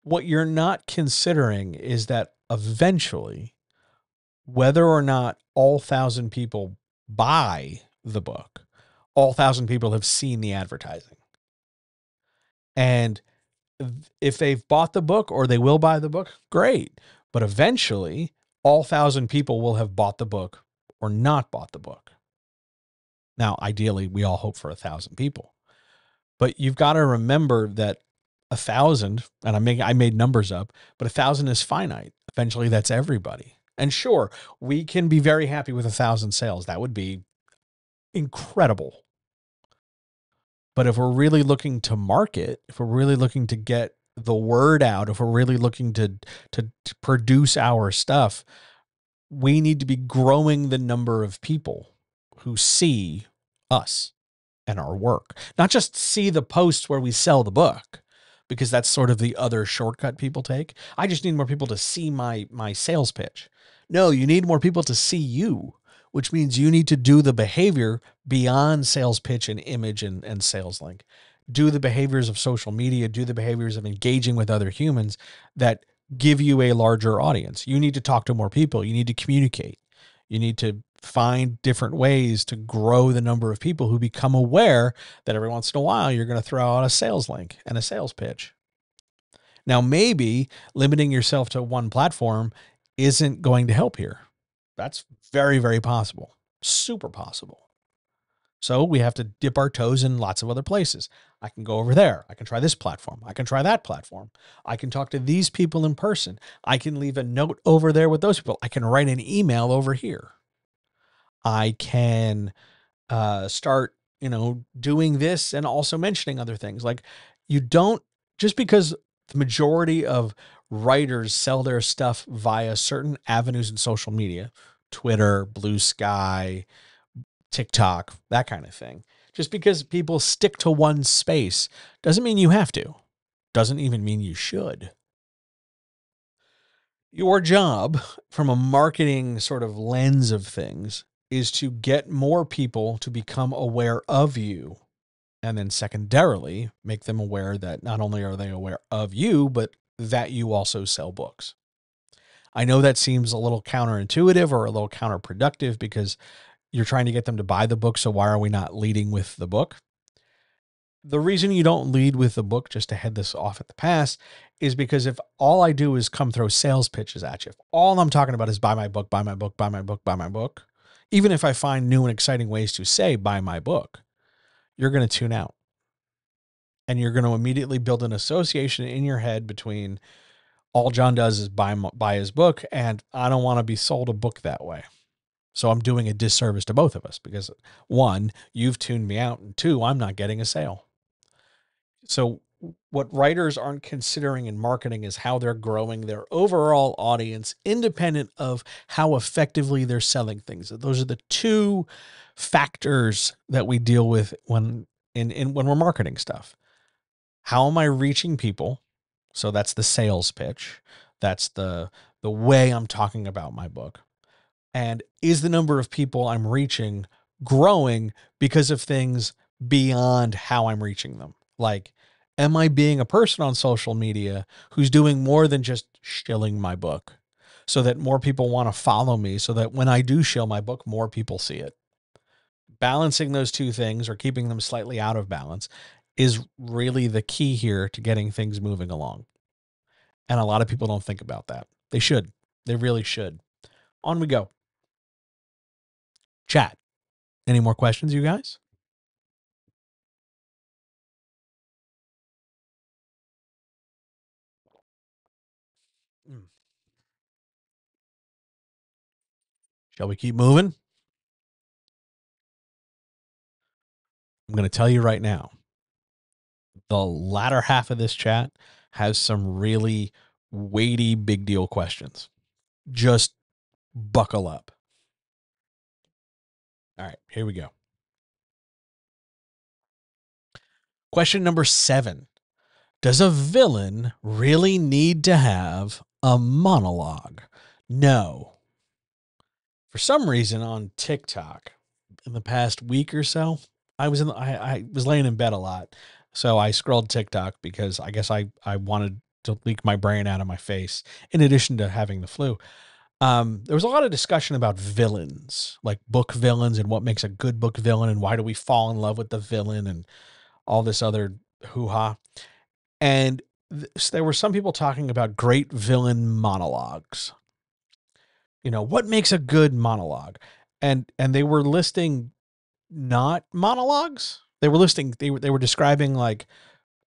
What you're not considering is that eventually, whether or not all 1,000 people buy the book, all 1,000 people have seen the advertising. And if they've bought the book or they will buy the book, great. But eventually, all 1,000 people will have bought the book or not bought the book. Now, ideally, we all hope for 1,000 people. But you've got to remember that 1,000, and I made numbers up, but 1,000 is finite. Eventually, that's everybody. And sure, we can be very happy with 1,000 sales. That would be incredible. But if we're really looking to market, if we're really looking to get the word out, if we're really looking to produce our stuff, we need to be growing the number of people who see us and our work. Not just see the posts where we sell the book, because that's sort of the other shortcut people take. I just need more people to see my sales pitch. No, you need more people to see you, which means you need to do the behavior beyond sales pitch and image and sales link. Do the behaviors of social media, do the behaviors of engaging with other humans that give you a larger audience. You need to talk to more people. You need to communicate. You need to find different ways to grow the number of people who become aware that every once in a while you're going to throw out a sales link and a sales pitch. Now, maybe limiting yourself to one platform isn't going to help here. That's very, very possible. Super possible. So we have to dip our toes in lots of other places. I can go over there. I can try this platform. I can try that platform. I can talk to these people in person. I can leave a note over there with those people. I can write an email over here. I can start, doing this and also mentioning other things. Like, you don't, just because the majority of writers sell their stuff via certain avenues in social media, Twitter, Blue Sky, TikTok, that kind of thing. Just because people stick to one space doesn't mean you have to. Doesn't even mean you should. Your job, from a marketing sort of lens of things, is to get more people to become aware of you. And then secondarily, make them aware that not only are they aware of you, but that you also sell books. I know that seems a little counterintuitive or a little counterproductive because you're trying to get them to buy the book. So why are we not leading with the book? The reason you don't lead with the book, just to head this off at the pass, is because if all I do is come throw sales pitches at you, if all I'm talking about is buy my book, buy my book, buy my book, buy my book, even if I find new and exciting ways to say buy my book, you're going to tune out. And you're going to immediately build an association in your head between all John does is buy his book, and I don't want to be sold a book that way. So I'm doing a disservice to both of us because, one, you've tuned me out, and two, I'm not getting a sale. So What writers aren't considering in marketing is how they're growing their overall audience, independent of how effectively they're selling things. Those are the two factors that we deal with when we're marketing stuff. How am I reaching people? So that's the sales pitch. That's the way I'm talking about my book. And is the number of people I'm reaching growing because of things beyond how I'm reaching them? Like, am I being a person on social media who's doing more than just shilling my book so that more people want to follow me so that when I do shill my book, more people see it? Balancing those two things or keeping them slightly out of balance is really the key here to getting things moving along. And a lot of people don't think about that. They should. They really should. On we go. Chat. Any more questions, you guys? Mm. Shall we keep moving? I'm going to tell you right now, the latter half of this chat has some really weighty, big deal questions. Just buckle up. All right, here we go. Question number 7. Does a villain really need to have a monologue? No. For some reason on TikTok in the past week or so, I was laying in bed a lot. So I scrolled TikTok because I guess I wanted to leak my brain out of my face in addition to having the flu. There was a lot of discussion about villains, like book villains and what makes a good book villain and why do we fall in love with the villain and all this other hoo-ha. And there were some people talking about great villain monologues. What makes a good monologue? And they were listing not monologues. They were describing like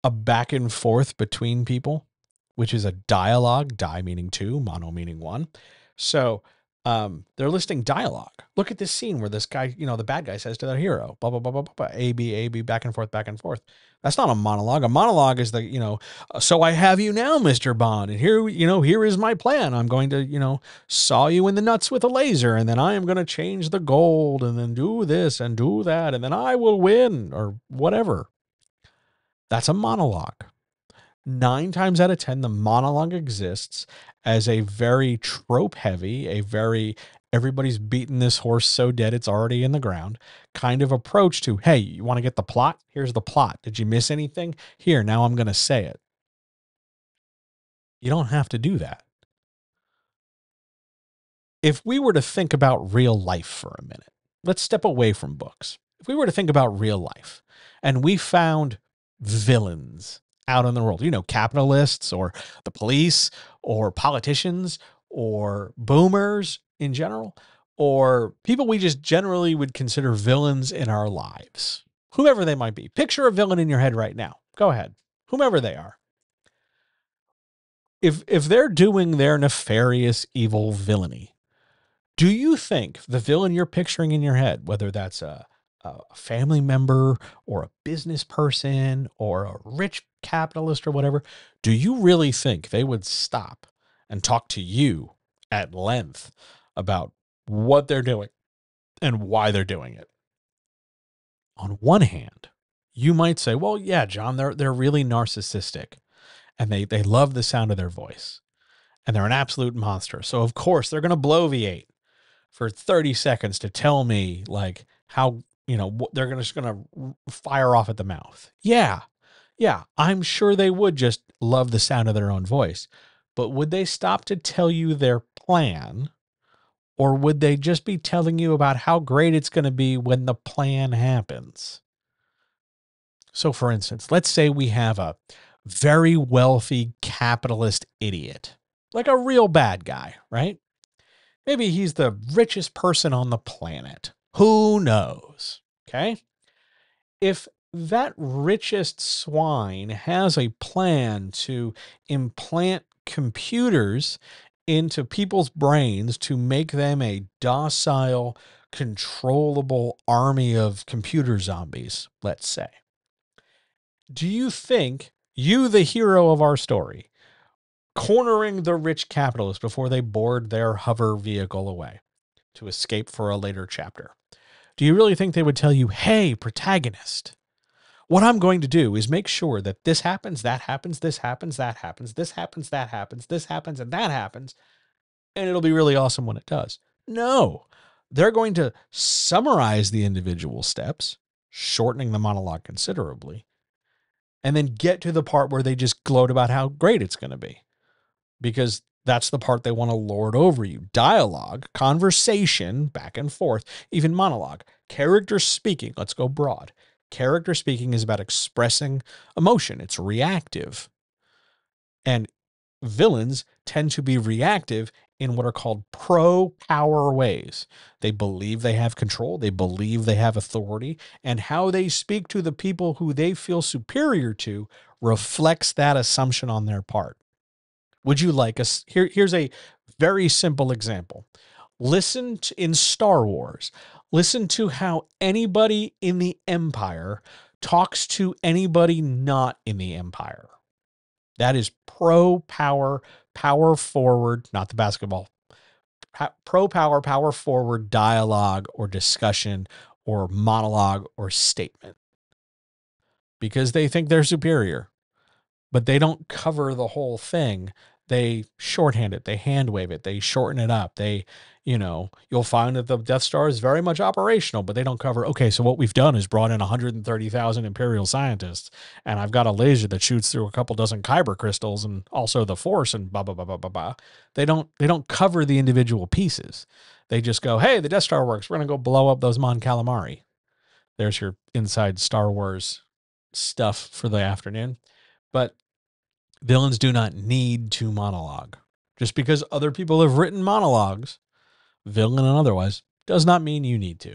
a back and forth between people, which is a dialogue, die meaning two, mono meaning one. So they're listing dialogue. Look at this scene where this guy, the bad guy says to the hero, blah, blah, blah, blah, blah, blah, A, B, back and forth, back and forth. That's not a monologue. A monologue is so I have you now, Mr. Bond. And here is my plan. I'm going to, saw you in the nuts with a laser. And then I am going to change the gold and then do this and do that. And then I will win or whatever. That's a monologue. 9 times out of 10, the monologue exists as a very trope heavy, a very everybody's beaten this horse so dead it's already in the ground kind of approach to, hey, you want to get the plot? Here's the plot. Did you miss anything? Here, now I'm going to say it. You don't have to do that. If we were to think about real life for a minute, let's step away from books. If we were to think about real life and we found villains out in the world, capitalists or the police or politicians or boomers in general, or people we just generally would consider villains in our lives, whoever they might be. Picture a villain in your head right now. Go ahead. Whomever they are. If they're doing their nefarious evil villainy, do you think the villain you're picturing in your head, whether that's a family member or a business person or a rich capitalist or whatever, do you really think they would stop and talk to you at length about what they're doing and why they're doing it? On one hand, you might say, well, yeah, John, they're really narcissistic and they love the sound of their voice and they're an absolute monster. So of course they're going to bloviate for 30 seconds to tell me like how, they're just going to fire off at the mouth. Yeah. Yeah. I'm sure they would just love the sound of their own voice, but would they stop to tell you their plan, or would they just be telling you about how great it's going to be when the plan happens? So for instance, let's say we have a very wealthy capitalist idiot, like a real bad guy, right? Maybe he's the richest person on the planet. Who knows? Okay. If that richest swine has a plan to implant computers into people's brains to make them a docile, controllable army of computer zombies, let's say, do you think You, the hero of our story, cornering the rich capitalist before they board their hover vehicle away to escape for a later chapter. Do you really think they would tell you, hey, protagonist, what I'm going to do is make sure that this happens, that happens, this happens, that happens, this happens, that happens, this happens, and that happens, and it'll be really awesome when it does? No, they're going to summarize the individual steps, shortening the monologue considerably, and then get to the part where they just gloat about how great it's going to be, because that's the part they want to lord over you. Dialogue, conversation, back and forth, even monologue, character speaking. Let's go broad. Character speaking is about expressing emotion. It's reactive. And villains tend to be reactive in what are called pro-power ways. They believe they have control. They believe they have authority. And how they speak to the people who they feel superior to reflects that assumption on their part. Would you like us? Here's a very simple example. Listen to, in Star Wars, listen to how anybody in the Empire talks to anybody not in the Empire. That is pro-power, power forward, not the basketball, pro-power, power forward dialogue or discussion or monologue or statement, because they think they're superior, but they don't cover the whole thing. They shorthand it, they hand wave it, they shorten it up. You'll find that the Death Star is very much operational, but they don't cover, okay, so what we've done is brought in 130,000 Imperial scientists, and I've got a laser that shoots through a couple dozen kyber crystals and also the Force and blah, blah, blah, blah, blah, blah. They don't cover the individual pieces. They just go, hey, the Death Star works. We're going to go blow up those Mon Calamari. There's your inside Star Wars stuff for the afternoon. But villains do not need to monologue. Just because other people have written monologues, villain and otherwise, does not mean you need to.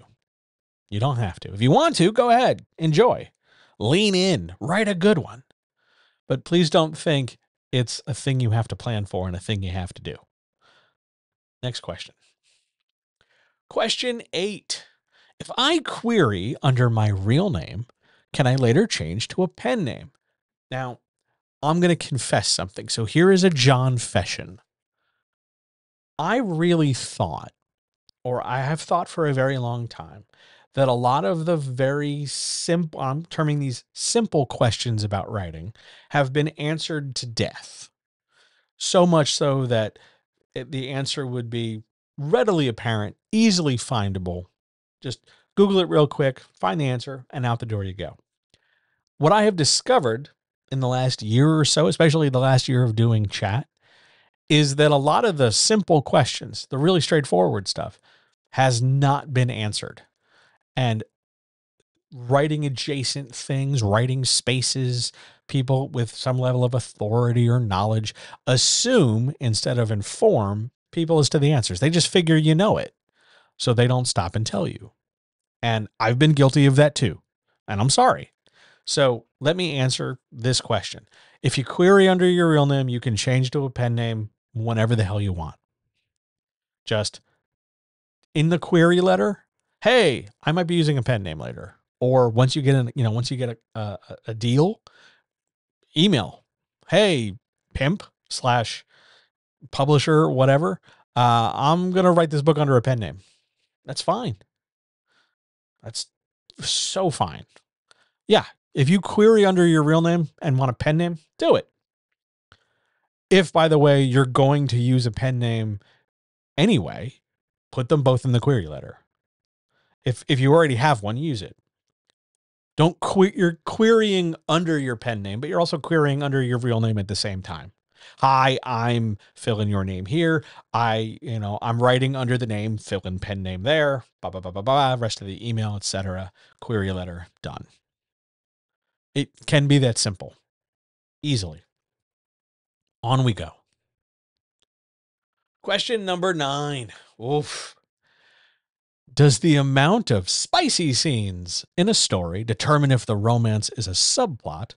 You don't have to. If you want to, go ahead. Enjoy. Lean in. Write a good one. But please don't think it's a thing you have to plan for and a thing you have to do. Next question. Question 8. If I query under my real name, can I later change to a pen name? Now, I'm going to confess something. So here is a John Fession. I really thought, or I have thought for a very long time, that a lot of the very simple, I'm terming these simple questions about writing, have been answered to death. So much so that the answer would be readily apparent, easily findable. Just Google it real quick, find the answer, and out the door you go. What I have discovered in the last year or so, especially the last year of doing chat, is that a lot of the simple questions, the really straightforward stuff, has not been answered. And writing adjacent things, writing spaces, people with some level of authority or knowledge assume instead of inform people as to the answers. They just figure you know it, so they don't stop and tell you. And I've been guilty of that too. And I'm sorry. So let me answer this question. If you query under your real name, you can change to a pen name whenever the hell you want. Just in the query letter, hey, I might be using a pen name later. Or once you get a deal, email, hey, pimp / publisher, whatever. I'm going to write this book under a pen name. That's fine. That's so fine. Yeah. If you query under your real name and want a pen name, do it. If, by the way, you're going to use a pen name anyway, put them both in the query letter. If you already have one, use it. You're querying under your pen name, but you're also querying under your real name at the same time. Hi, I'm fill in your name here. I'm writing under the name, fill in pen name there, blah, blah, blah, blah, blah, rest of the email, etc. Query letter, done. It can be that simple. Easily. On we go. Question number 9. Oof. Does the amount of spicy scenes in a story determine if the romance is a subplot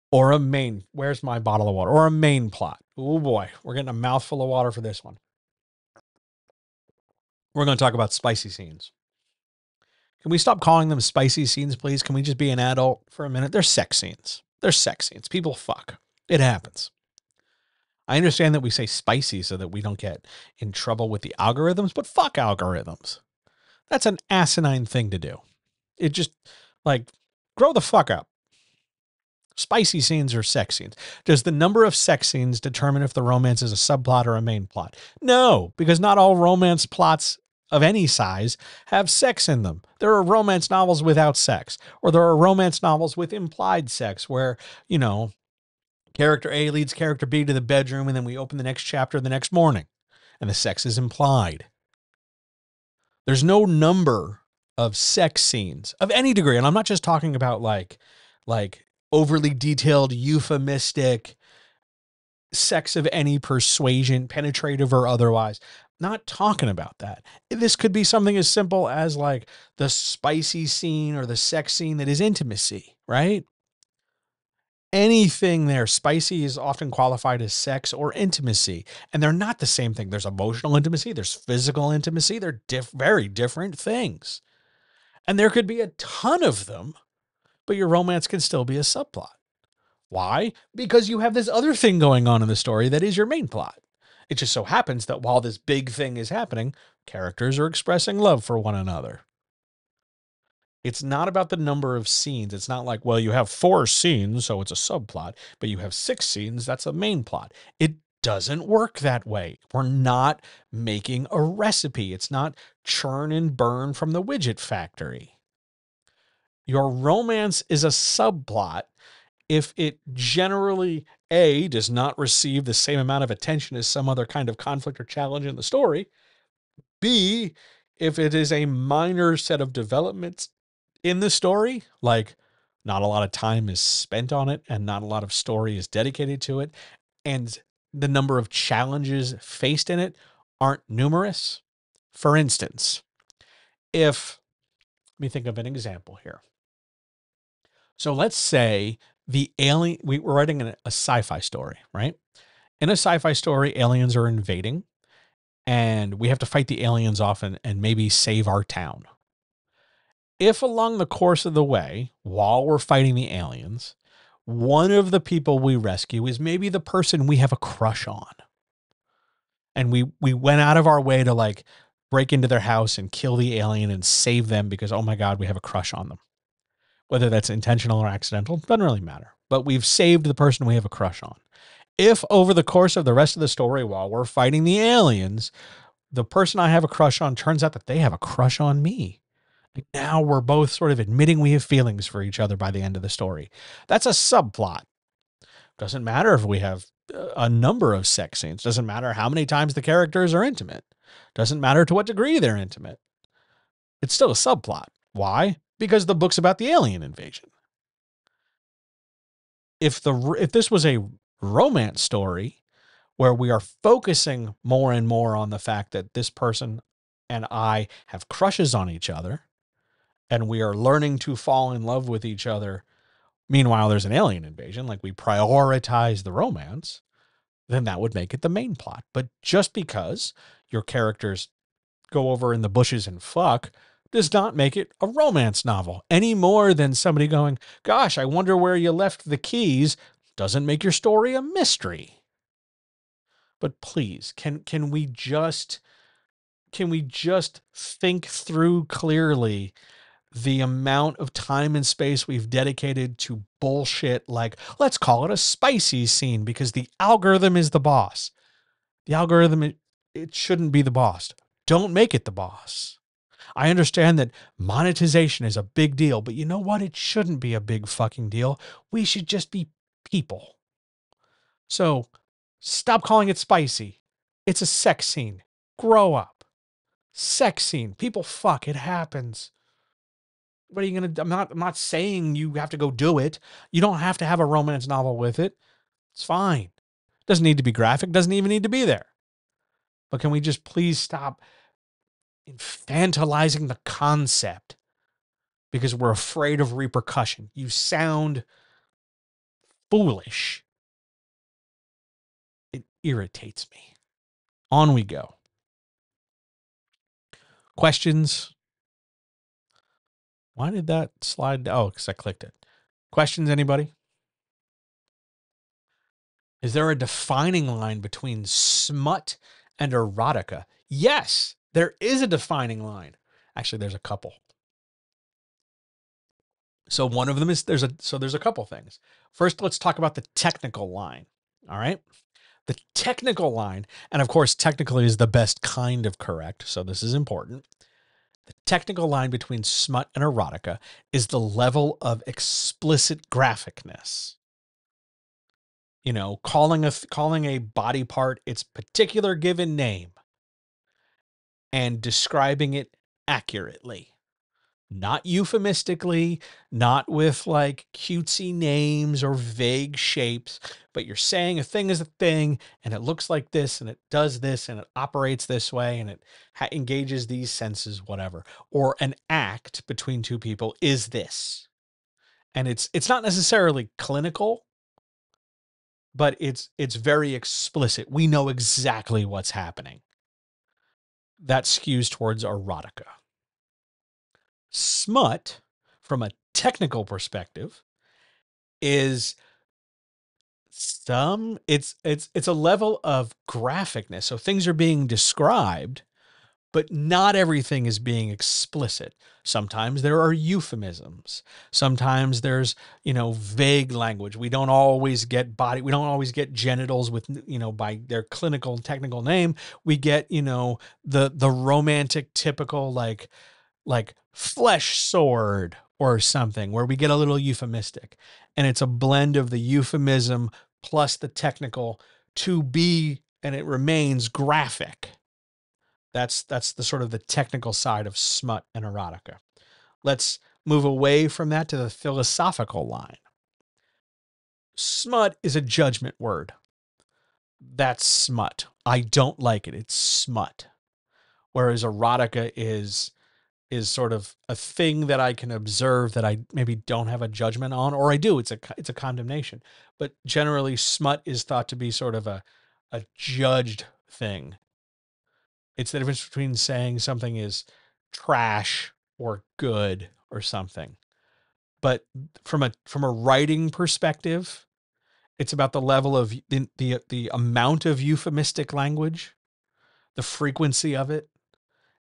or a main? Where's my bottle of water? Or a main plot? Oh boy, we're getting a mouthful of water for this one. We're going to talk about spicy scenes. Can we stop calling them spicy scenes, please? Can we just be an adult for a minute? They're sex scenes. There's sex scenes. People fuck. It happens. I understand that we say spicy so that we don't get in trouble with the algorithms, but fuck algorithms. That's an asinine thing to do. It just, like, grow the fuck up. Spicy scenes or sex scenes. Does the number of sex scenes determine if the romance is a subplot or a main plot? No, because not all romance plots of any size have sex in them. There are romance novels without sex, or there are romance novels with implied sex where, you know, character A leads character B to the bedroom and then we open the next chapter the next morning and the sex is implied. There's no number of sex scenes of any degree. And I'm not just talking about like overly detailed, euphemistic sex of any persuasion, penetrative or otherwise. Not talking about that. This could be something as simple as like the spicy scene or the sex scene that is intimacy, right? Anything there. Spicy is often qualified as sex or intimacy, and they're not the same thing. There's emotional intimacy, there's physical intimacy. They're very different things. And there could be a ton of them, but your romance can still be a subplot. Why? Because you have this other thing going on in the story that is your main plot. It just so happens that while this big thing is happening, characters are expressing love for one another. It's not about the number of scenes. It's not like, well, you have 4 scenes, so it's a subplot, but you have 6 scenes, that's a main plot. It doesn't work that way. We're not making a recipe. It's not churn and burn from the widget factory. Your romance is a subplot if it generally, A, does not receive the same amount of attention as some other kind of conflict or challenge in the story. B, if it is a minor set of developments in the story, like not a lot of time is spent on it and not a lot of story is dedicated to it, and the number of challenges faced in it aren't numerous. For instance, if, let me think of an example here. So let's say the alien, we're writing a sci-fi story, right? In a sci-fi story, aliens are invading and we have to fight the aliens off and maybe save our town. If along the course of the way, while we're fighting the aliens, one of the people we rescue is maybe the person we have a crush on. And we went out of our way to like break into their house and kill the alien and save them because, oh my God, we have a crush on them. Whether that's intentional or accidental, doesn't really matter. But we've saved the person we have a crush on. If over the course of the rest of the story, while we're fighting the aliens, the person I have a crush on turns out that they have a crush on me. Now we're both sort of admitting we have feelings for each other by the end of the story. That's a subplot. Doesn't matter if we have a number of sex scenes. Doesn't matter how many times the characters are intimate. Doesn't matter to what degree they're intimate. It's still a subplot. Why? Because the book's about the alien invasion. If this was a romance story where we are focusing more and more on the fact that this person and I have crushes on each other, and we are learning to fall in love with each other. Meanwhile, there's an alien invasion, like we prioritize the romance, then that would make it the main plot. But just because your characters go over in the bushes and fuck does not make it a romance novel any more than somebody going, gosh, I wonder where you left the keys doesn't make your story a mystery. But please, can we just think through clearly the amount of time and space we've dedicated to bullshit, like, let's call it a spicy scene because the algorithm is the boss. The algorithm, it shouldn't be the boss. Don't make it the boss. I understand that monetization is a big deal, but you know what? It shouldn't be a big fucking deal. We should just be people. So stop calling it spicy. It's a sex scene. Grow up. Sex scene. People fuck. It happens. What are you going to do? I'm not saying you have to go do it. You don't have to have a romance novel with it. It's fine. Doesn't need to be graphic. Doesn't even need to be there. But can we just please stop infantilizing the concept because we're afraid of repercussion? You sound foolish. It irritates me. On we go. Questions? Why did that slide? Oh, because I clicked it. Questions, anybody? Is there a defining line between smut and erotica? Yes, there is a defining line. Actually, there's a couple. So one of them is there's a couple things. First, let's talk about the technical line. All right. The technical line, and of course, technically is the best kind of correct. So this is important. The technical line between smut and erotica is the level of explicit graphicness. You know, calling a body part its particular given name and describing it accurately. Not euphemistically, not with like cutesy names or vague shapes, but you're saying a thing is a thing and it looks like this and it does this and it operates this way and it engages these senses, whatever. Or an act between two people is this. And it's not necessarily clinical, but it's very explicit. We know exactly what's happening. That skews towards erotica. Smut, from a technical perspective, is it's a level of graphicness. So things are being described, but not everything is being explicit. Sometimes there are euphemisms. Sometimes there's, vague language. We don't always get genitals with, by their clinical and technical name. We get, the romantic typical like flesh sword or something where we get a little euphemistic, and it's a blend of the euphemism plus the technical to be, and it remains graphic. That's the sort of the technical side of smut and erotica. Let's move away from that to the philosophical line. Smut is a judgment word. That's smut. I don't like it. It's smut. Whereas erotica is sort of a thing that I can observe that I maybe don't have a judgment on, or I do. It's a condemnation. But generally, smut is thought to be sort of a judged thing. It's the difference between saying something is trash or good or something. But from a writing perspective, it's about the level of the amount of euphemistic language, the frequency of it,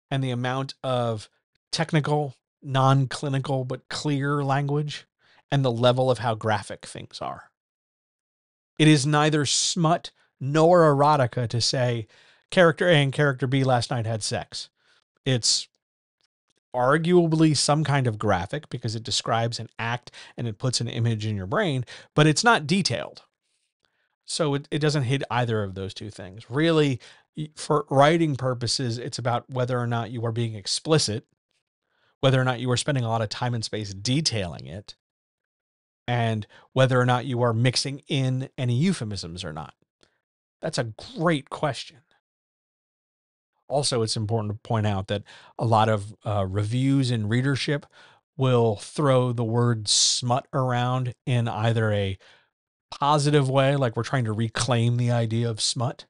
and the amount of technical, non-clinical, but clear language, and the level of how graphic things are. It is neither smut nor erotica to say character A and character B last night had sex. It's arguably some kind of graphic because it describes an act and it puts an image in your brain, but it's not detailed. So it doesn't hit either of those two things. Really, for writing purposes, it's about whether or not you are being explicit, whether or not you are spending a lot of time and space detailing it, and whether or not you are mixing in any euphemisms or not. That's a great question. Also, it's important to point out that a lot of reviews and readership will throw the word smut around in either a positive way, like we're trying to reclaim the idea of smut,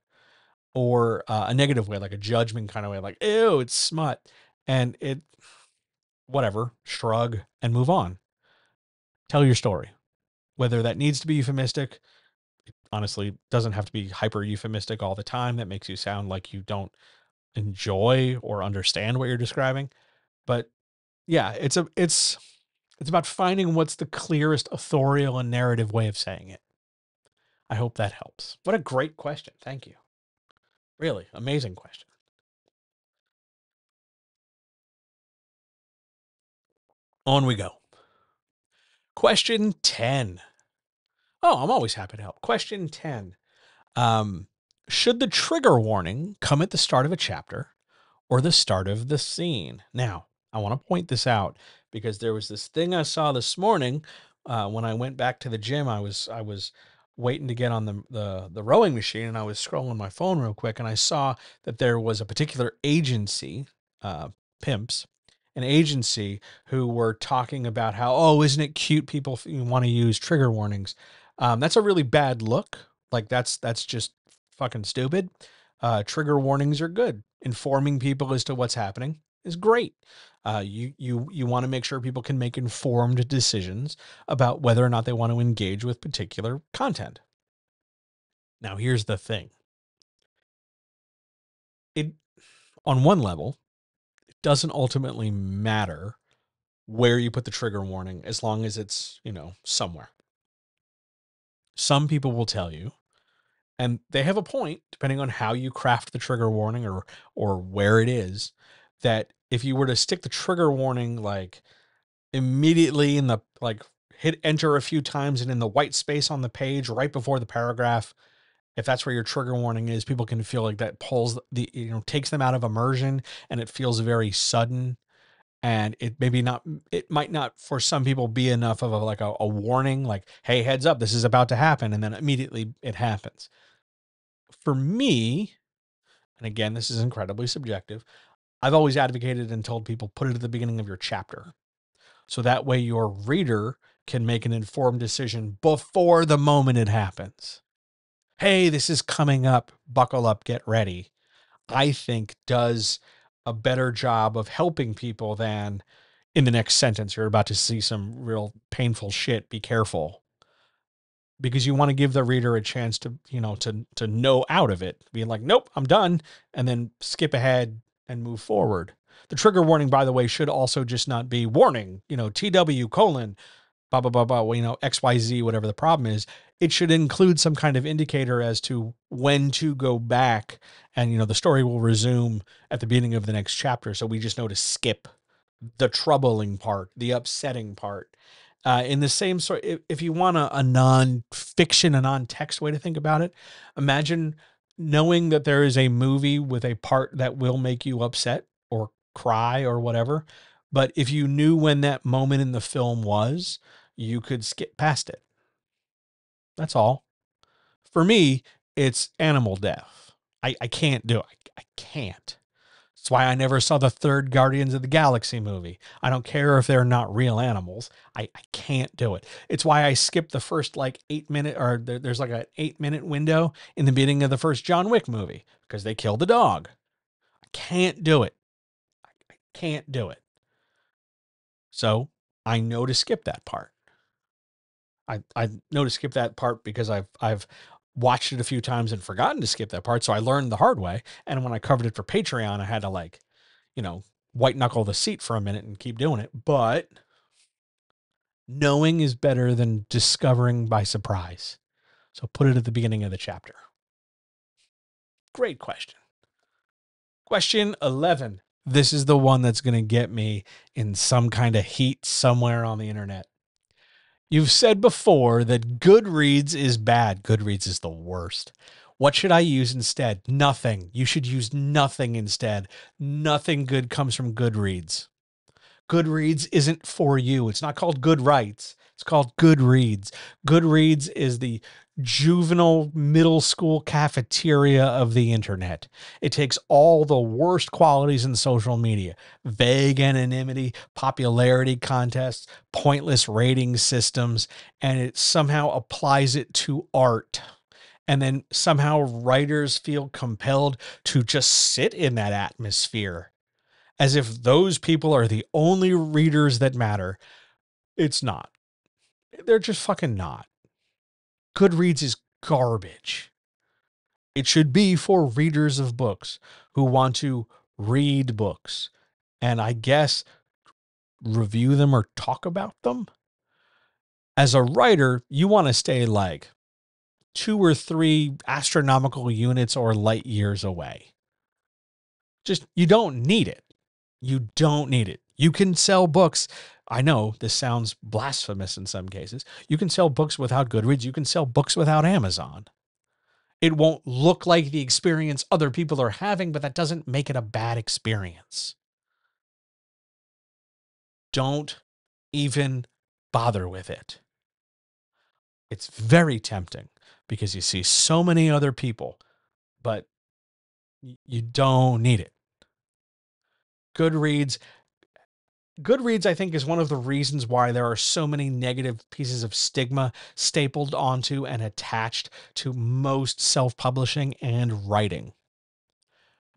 or a negative way, like a judgment kind of way, like, ew, it's smut. And whatever, shrug and move on. Tell your story. Whether that needs to be euphemistic, honestly, doesn't have to be hyper euphemistic all the time. That makes you sound like you don't enjoy or understand what you're describing. But yeah, it's about finding what's the clearest authorial and narrative way of saying it. I hope that helps. What a great question. Thank you. Really amazing question. On we go. Question 10. Oh, I'm always happy to help. Question 10. Um, should the trigger warning come at the start of a chapter or the start of the scene? Now, I want to point this out because there was this thing I saw this morning when I went back to the gym. I was waiting to get on the rowing machine, and I was scrolling my phone real quick, and I saw that there was a particular agency, pimps, an agency who were talking about how, oh, isn't it cute people want to use trigger warnings? That's a really bad look. Like that's just fucking stupid. Trigger warnings are good. Informing people as to what's happening is great. You want to make sure people can make informed decisions about whether or not they want to engage with particular content. Now, here's the thing. It, on one level, it doesn't ultimately matter where you put the trigger warning as long as it's, somewhere. Some people will tell you, and they have a point depending on how you craft the trigger warning or where it is, that if you were to stick the trigger warning like immediately in the like hit enter a few times and in the white space on the page right before the paragraph, if that's where your trigger warning is, people can feel like that pulls takes them out of immersion, and it feels very sudden. And it might not for some people be enough of a warning, like, hey, heads up, this is about to happen. And then immediately it happens. For me, and again, this is incredibly subjective, I've always advocated and told people put it at the beginning of your chapter. So that way your reader can make an informed decision before the moment it happens. Hey, this is coming up. Buckle up, get ready. I think does a better job of helping people than in the next sentence, you're about to see some real painful shit. Be careful. Because you want to give the reader a chance to, to know out of it, being like, nope, I'm done. And then skip ahead and move forward. The trigger warning, by the way, should also just not be warning, TW colon, blah, blah, blah, blah, XYZ, whatever the problem is. It should include some kind of indicator as to when to go back, and, the story will resume at the beginning of the next chapter. So we just know to skip the troubling part, the upsetting part. In the same sort, if you want a non-fiction, a non-text way to think about it, imagine knowing that there is a movie with a part that will make you upset or cry or whatever. But if you knew when that moment in the film was, you could skip past it. That's all. For me, it's animal death. I can't do it. I can't. That's why I never saw the third Guardians of the Galaxy movie. I don't care if they're not real animals. I can't do it. It's why I skipped the first 8 minute, or there's like an 8 minute window in the beginning of the first John Wick movie because they killed the dog. I can't do it. I can't do it. So I know to skip that part. I know to skip that part because I've watched it a few times and forgotten to skip that part. So I learned the hard way. And when I covered it for Patreon, I had to white knuckle the seat for a minute and keep doing it. But knowing is better than discovering by surprise. So put it at the beginning of the chapter. Great question. Question 11. This is the one that's going to get me in some kind of heat somewhere on the internet. You've said before that Goodreads is bad. Goodreads is the worst. What should I use instead? Nothing. You should use nothing instead. Nothing good comes from Goodreads. Goodreads isn't for you. It's not called Goodrights. It's called Goodreads. Goodreads is the juvenile middle school cafeteria of the internet. It takes all the worst qualities in social media: vague anonymity, popularity contests, pointless rating systems, and it somehow applies it to art. And then somehow writers feel compelled to just sit in that atmosphere as if those people are the only readers that matter. It's not. They're just fucking not. Goodreads is garbage. It should be for readers of books who want to read books and, I guess, review them or talk about them. As a writer, you want to stay 2 or 3 astronomical units or light years away. Just, you don't need it. You don't need it. You can sell books. I know this sounds blasphemous in some cases. You can sell books without Goodreads. You can sell books without Amazon. It won't look like the experience other people are having, but that doesn't make it a bad experience. Don't even bother with it. It's very tempting because you see so many other people, but you don't need it. Goodreads, I think, is one of the reasons why there are so many negative pieces of stigma stapled onto and attached to most self-publishing and writing.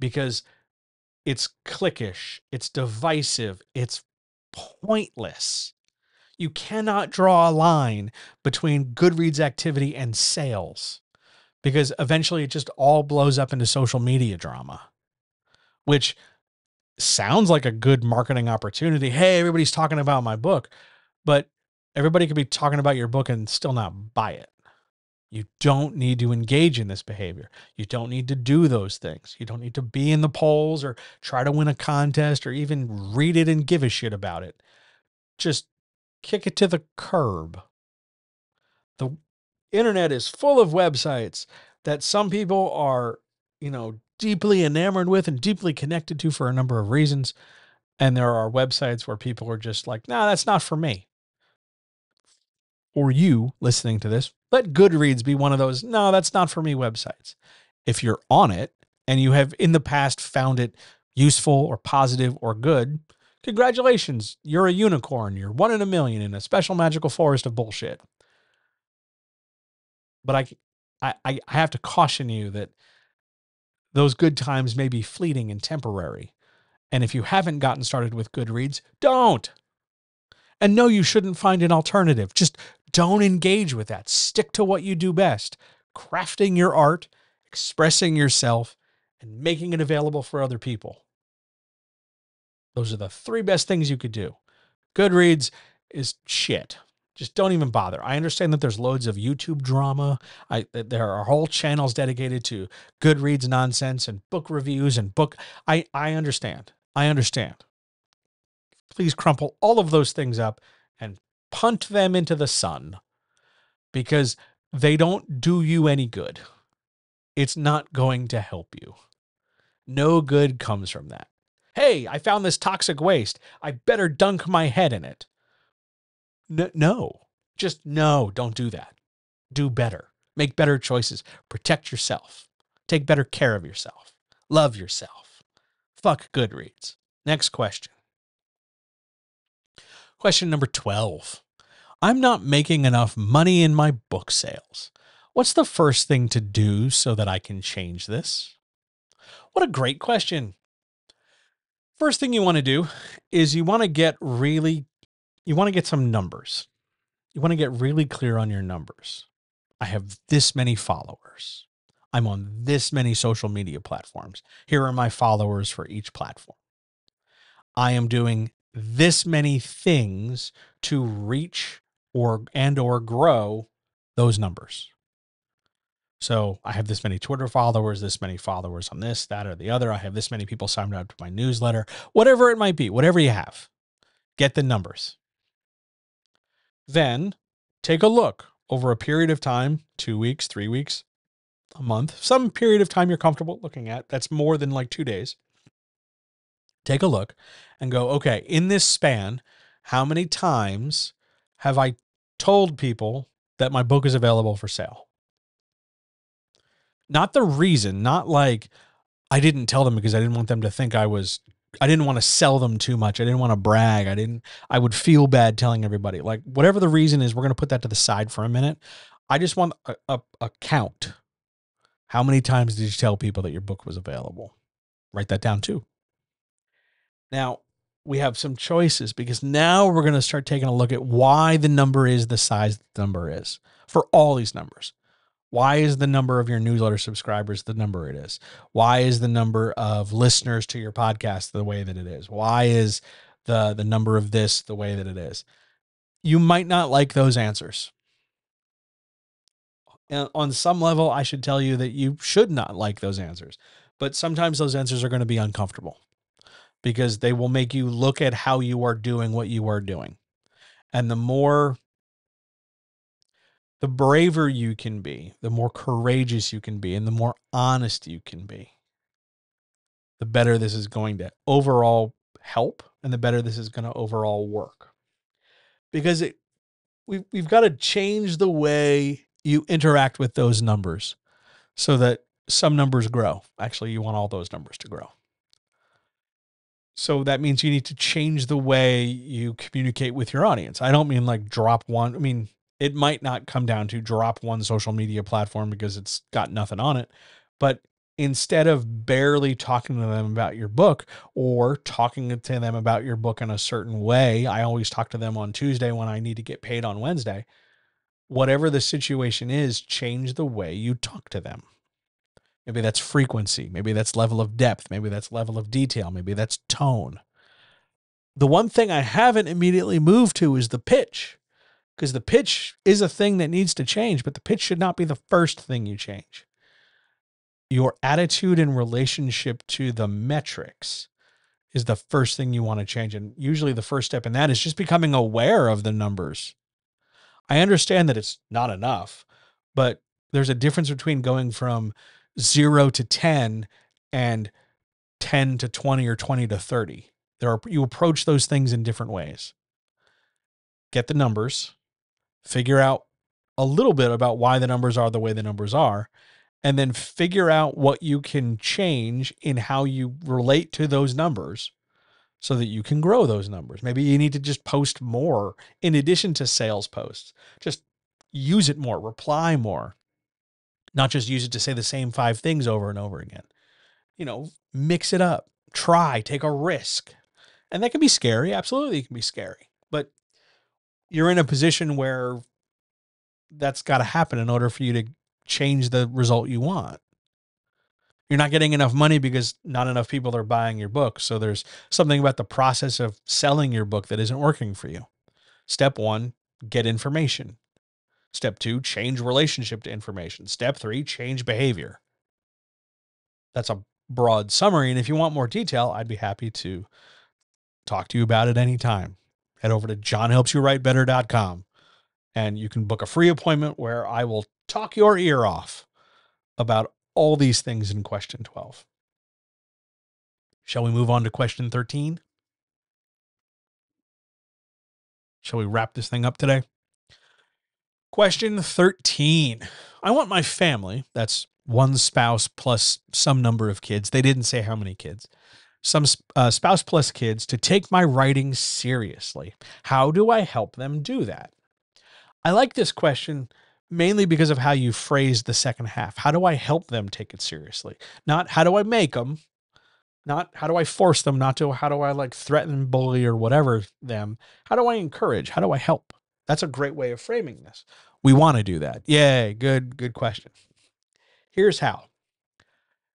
Because it's cliquish, it's divisive, it's pointless. You cannot draw a line between Goodreads activity and sales because eventually it just all blows up into social media drama, which sounds like a good marketing opportunity. Hey, everybody's talking about my book, but everybody could be talking about your book and still not buy it. You don't need to engage in this behavior. You don't need to do those things. You don't need to be in the polls or try to win a contest or even read it and give a shit about it. Just kick it to the curb. The internet is full of websites that some people are, deeply enamored with and deeply connected to for a number of reasons. And there are websites where people are just like, nah, that's not for me. Or you listening to this, let Goodreads be one of those, no, that's not for me websites. If you're on it and you have in the past found it useful or positive or good, congratulations. You're a unicorn. You're one in a million in a special magical forest of bullshit. But I have to caution you that those good times may be fleeting and temporary. And if you haven't gotten started with Goodreads, don't. And no, you shouldn't find an alternative. Just don't engage with that. Stick to what you do best, crafting your art, expressing yourself, and making it available for other people. Those are the three best things you could do. Goodreads is shit. Just don't even bother. I understand that there's loads of YouTube drama. There are whole channels dedicated to Goodreads nonsense and book reviews and book. I understand. I understand. Please crumple all of those things up and punt them into the sun because they don't do you any good. It's not going to help you. No good comes from that. Hey, I found this toxic waste. I better dunk my head in it. No, just no, don't do that. Do better. Make better choices. Protect yourself. Take better care of yourself. Love yourself. Fuck Goodreads. Next question. Question number 12. I'm not making enough money in my book sales. What's the first thing to do so that I can change this? What a great question. First thing you want to do is you want to get some numbers. You want to get really clear on your numbers. I have this many followers. I'm on this many social media platforms. Here are my followers for each platform. I am doing this many things to reach or grow those numbers. So I have this many Twitter followers, this many followers on this, that, or the other. I have this many people signed up to my newsletter, whatever it might be, whatever you have, get the numbers. Then take a look over a period of time, 2 weeks, 3 weeks, a month, some period of time you're comfortable looking at. That's more than like 2 days. Take a look and go, okay, in this span, how many times have I told people that my book is available for sale? Not the reason, not like I didn't tell them because I didn't want them to think I didn't want to sell them too much. I didn't want to brag. I would feel bad telling everybody. Like whatever the reason is, we're going to put that to the side for a minute. I just want a count. How many times did you tell people that your book was available? Write that down too. Now, we have some choices because now we're going to start taking a look at why the number is the size the number is for all these numbers. Why is the number of your newsletter subscribers the number it is? Why is the number of listeners to your podcast the way that it is? Why is the number of this the way that it is? You might not like those answers. And on some level, I should tell you that you should not like those answers. But sometimes those answers are going to be uncomfortable because they will make you look at how you are doing what you are doing. And the braver you can be, the more courageous you can be, and the more honest you can be, the better this is going to overall help and the better this is going to overall work. Because we've got to change the way you interact with those numbers so that some numbers grow. Actually, you want all those numbers to grow. So that means you need to change the way you communicate with your audience. I don't mean like drop one. I mean, it might not come down to drop one social media platform because it's got nothing on it. But instead of barely talking to them about your book or talking to them about your book in a certain way, I always talk to them on Tuesday when I need to get paid on Wednesday. Whatever the situation is, change the way you talk to them. Maybe that's frequency. Maybe that's level of depth. Maybe that's level of detail. Maybe that's tone. The one thing I haven't immediately moved to is the pitch, because the pitch is a thing that needs to change, but the pitch should not be the first thing you change. Your attitude in relationship to the metrics is the first thing you want to change. And usually the first step in that is just becoming aware of the numbers. I understand that it's not enough, but there's a difference between going from 0 to 10 and 10 to 20 or 20 to 30. You approach those things in different ways. Get the numbers, figure out a little bit about why the numbers are the way the numbers are, and then figure out what you can change in how you relate to those numbers so that you can grow those numbers. Maybe you need to just post more in addition to sales posts. Just use it more, reply more, not just use it to say the same 5 things over and over again. Mix it up, try, take a risk. And that can be scary. Absolutely, it can be scary. But you're in a position where that's got to happen in order for you to change the result you want. You're not getting enough money because not enough people are buying your book. So there's something about the process of selling your book that isn't working for you. Step 1, get information. Step 2, change relationship to information. Step 3, change behavior. That's a broad summary. And if you want more detail, I'd be happy to talk to you about it anytime. Head over to johnhelpsyouwritebetter.com and you can book a free appointment where I will talk your ear off about all these things in question 12. Shall we move on to question 13? Shall we wrap this thing up today? Question 13. I want my family, that's one spouse plus some number of kids. They didn't say how many kids. Some spouse plus kids to take my writing seriously. How do I help them do that? I like this question mainly because of how you phrased the second half. How do I help them take it seriously? Not how do I make them? Not how do I force them? Not to how do I threaten, bully, or whatever them? How do I encourage? How do I help? That's a great way of framing this. We want to do that. Yay, good question. Here's how.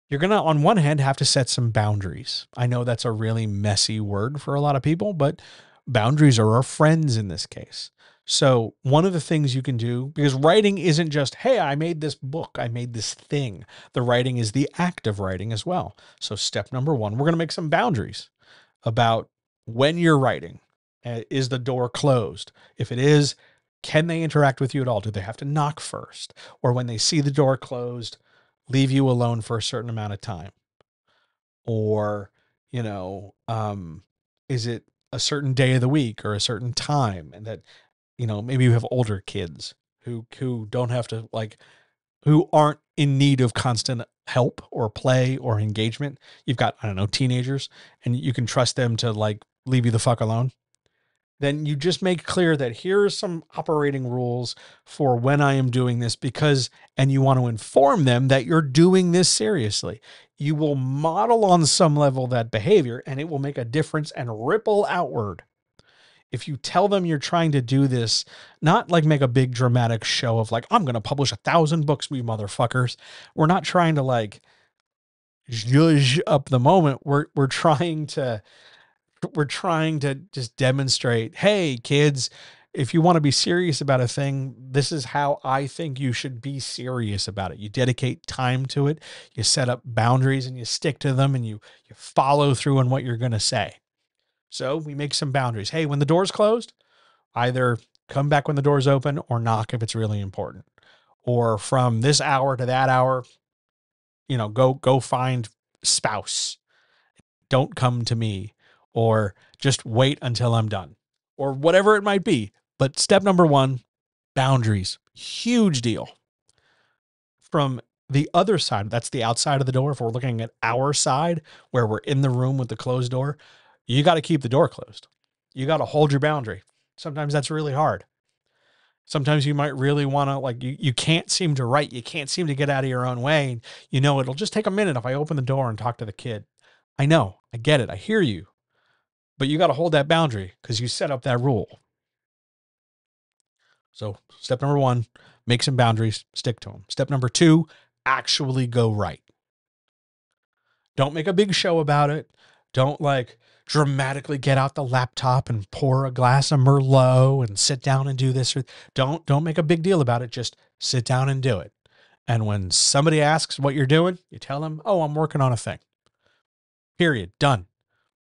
You're going to, on one hand, have to set some boundaries. I know that's a really messy word for a lot of people, but boundaries are our friends in this case. So one of the things you can do, because writing isn't just, hey, I made this book, I made this thing. The writing is the act of writing as well. So step number 1, we're going to make some boundaries about when you're writing. Is the door closed? If it is, can they interact with you at all? Do they have to knock first? Or when they see the door closed, leave you alone for a certain amount of time? Or, is it a certain day of the week or a certain time? And that, maybe you have older kids who don't have to who aren't in need of constant help or play or engagement. You've got, I don't know, teenagers, and you can trust them to leave you the fuck alone. Then you just make clear that here are some operating rules for when I am doing this and you want to inform them that you're doing this seriously. You will model on some level that behavior and it will make a difference and ripple outward. If you tell them you're trying to do this, not make a big dramatic show of I'm going to publish 1,000 books, we motherfuckers. We're not trying to zhuzh up the moment. We're trying to just demonstrate, hey, kids, if you want to be serious about a thing, this is how I think you should be serious about it. You dedicate time to it, you set up boundaries and you stick to them, and you follow through on what you're going to say. So we make some boundaries. Hey, when the door's closed, either come back when the door's open or knock if it's really important. Or from this hour to that hour, go find spouse. Don't come to me. Or just wait until I'm done. Or whatever it might be. But step number 1, boundaries. Huge deal. From the other side, that's the outside of the door. If we're looking at our side, where we're in the room with the closed door, you got to keep the door closed. You got to hold your boundary. Sometimes that's really hard. Sometimes you might really want to, you can't seem to write. You can't seem to get out of your own way. It'll just take a minute if I open the door and talk to the kid. I know. I get it. I hear you. But you got to hold that boundary because you set up that rule. So step number 1, make some boundaries, stick to them. Step number 2, actually go right. Don't make a big show about it. Don't like dramatically get out the laptop and pour a glass of Merlot and sit down and do this. Don't make a big deal about it. Just sit down and do it. And when somebody asks what you're doing, you tell them, "Oh, I'm working on a thing." Period. Done.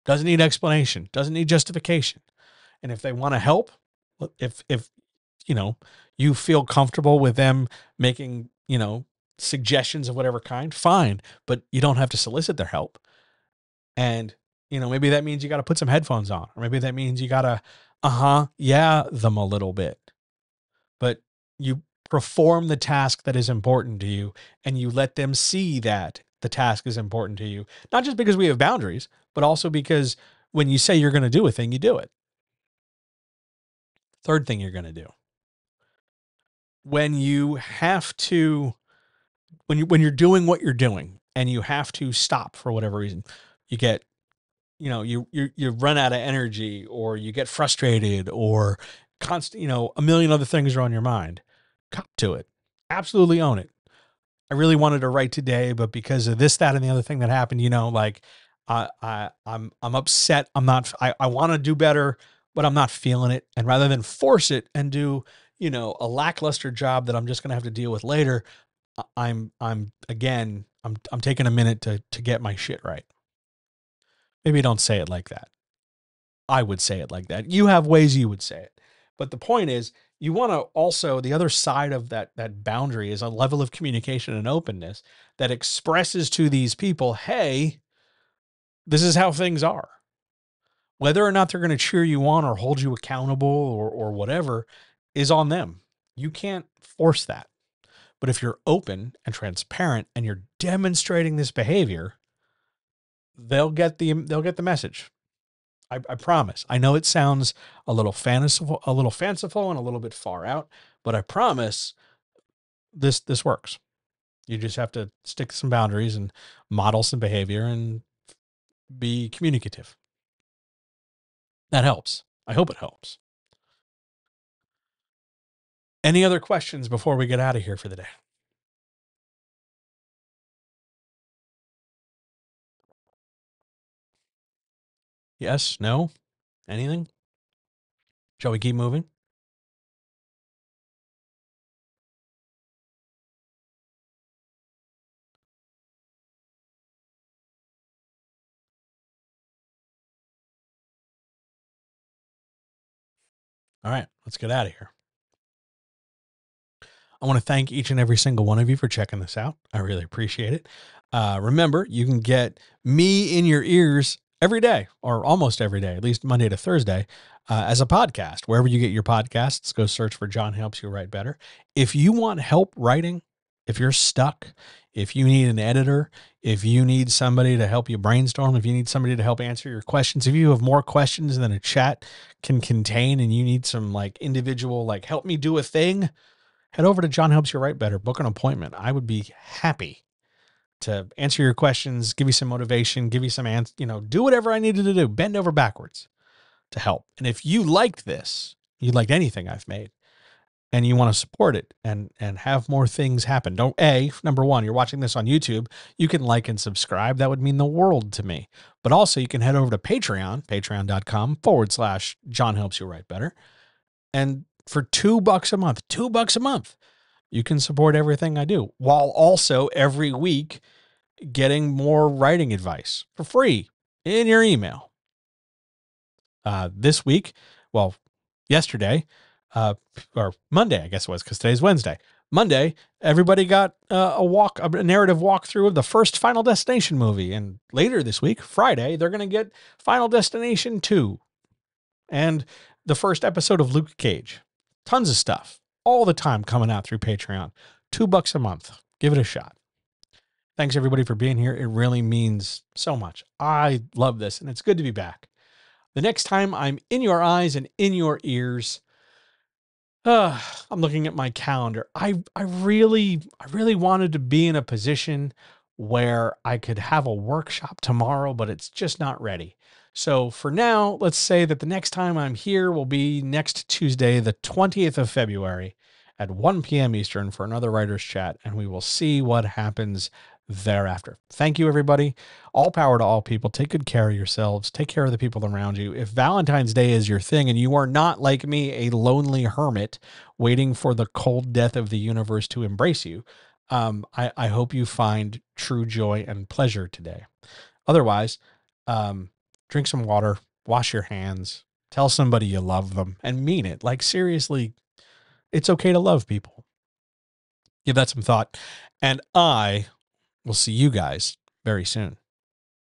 Doesn't need explanation. Doesn't need justification. And if they want to help, if you know, you feel comfortable with them making, suggestions of whatever kind, fine, but you don't have to solicit their help. And, maybe that means you got to put some headphones on, or maybe that means you got to, yeah, them a little bit, but you perform the task that is important to you and you let them see that the task is important to you, not just because we have boundaries, but also because when you say you're going to do a thing, you do it. Third thing you're going to do when you have to, when you're doing what you're doing and you have to stop for whatever reason, you get, you run out of energy, or you get frustrated, or constant, a million other things are on your mind. Cop to it. Absolutely own it. I really wanted to write today, but because of this, that, and the other thing that happened, like I'm upset. I want to do better, but I'm not feeling it. And rather than force it and do, a lackluster job that I'm just going to have to deal with later, I'm taking a minute to get my shit right. Maybe don't say it like that. I would say it like that. You have ways you would say it. But the point is, you want to also, the other side of that boundary is a level of communication and openness that expresses to these people, hey, this is how things are. Whether or not they're going to cheer you on or hold you accountable or whatever is on them. You can't force that. But if you're open and transparent and you're demonstrating this behavior, they'll get the message. I promise. I know it sounds a little fanciful and a little bit far out, but I promise this works. You just have to stick some boundaries and model some behavior and be communicative. That helps. I hope it helps. Any other questions before we get out of here for the day? Yes, no, anything? Shall we keep moving? All right, let's get out of here. I want to thank each and every single one of you for checking this out. I really appreciate it. Remember, you can get me in your ears every day, or almost every day, at least Monday to Thursday, as a podcast. Wherever you get your podcasts, go search for John Helps You Write Better. If you want help writing, if you're stuck, if you need an editor, if you need somebody to help you brainstorm, if you need somebody to help answer your questions, if you have more questions than a chat can contain and you need some like individual, like help me do a thing, head over to John Helps You Write Better, book an appointment. I would be happy to answer your questions, give you some motivation, give you some answers, do whatever I needed to do, bend over backwards to help. And if you liked this, you liked anything I've made, and you want to support it and have more things happen, number one, you're watching this on YouTube, you can like and subscribe. That would mean the world to me. But also you can head over to Patreon, patreon.com/John Helps You Write Better. And for $2 a month, you can support everything I do, while also every week getting more writing advice for free in your email. This week, yesterday, or Monday, I guess it was, because today's Wednesday. Monday, everybody got a narrative walkthrough of the first Final Destination movie. And later this week, Friday, they're going to get Final Destination 2 and the first episode of Luke Cage. Tons of stuff all the time coming out through Patreon. $2 a month. Give it a shot. Thanks everybody for being here. It really means so much. I love this, and it's good to be back. The next time I'm in your eyes and in your ears, I'm looking at my calendar. I really wanted to be in a position where I could have a workshop tomorrow, but it's just not ready. So for now, let's say that the next time I'm here will be next Tuesday, the 20th of February at 1 p.m. Eastern for another writer's chat, and we will see what happens thereafter. Thank you, everybody. All power to all people. Take good care of yourselves. Take care of the people around you. If Valentine's Day is your thing and you are not like me, a lonely hermit waiting for the cold death of the universe to embrace you, I hope you find true joy and pleasure today. Otherwise, um, drink some water, wash your hands, tell somebody you love them, and mean it. Like, seriously, it's okay to love people. Give that some thought. And I will see you guys very soon.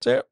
See ya.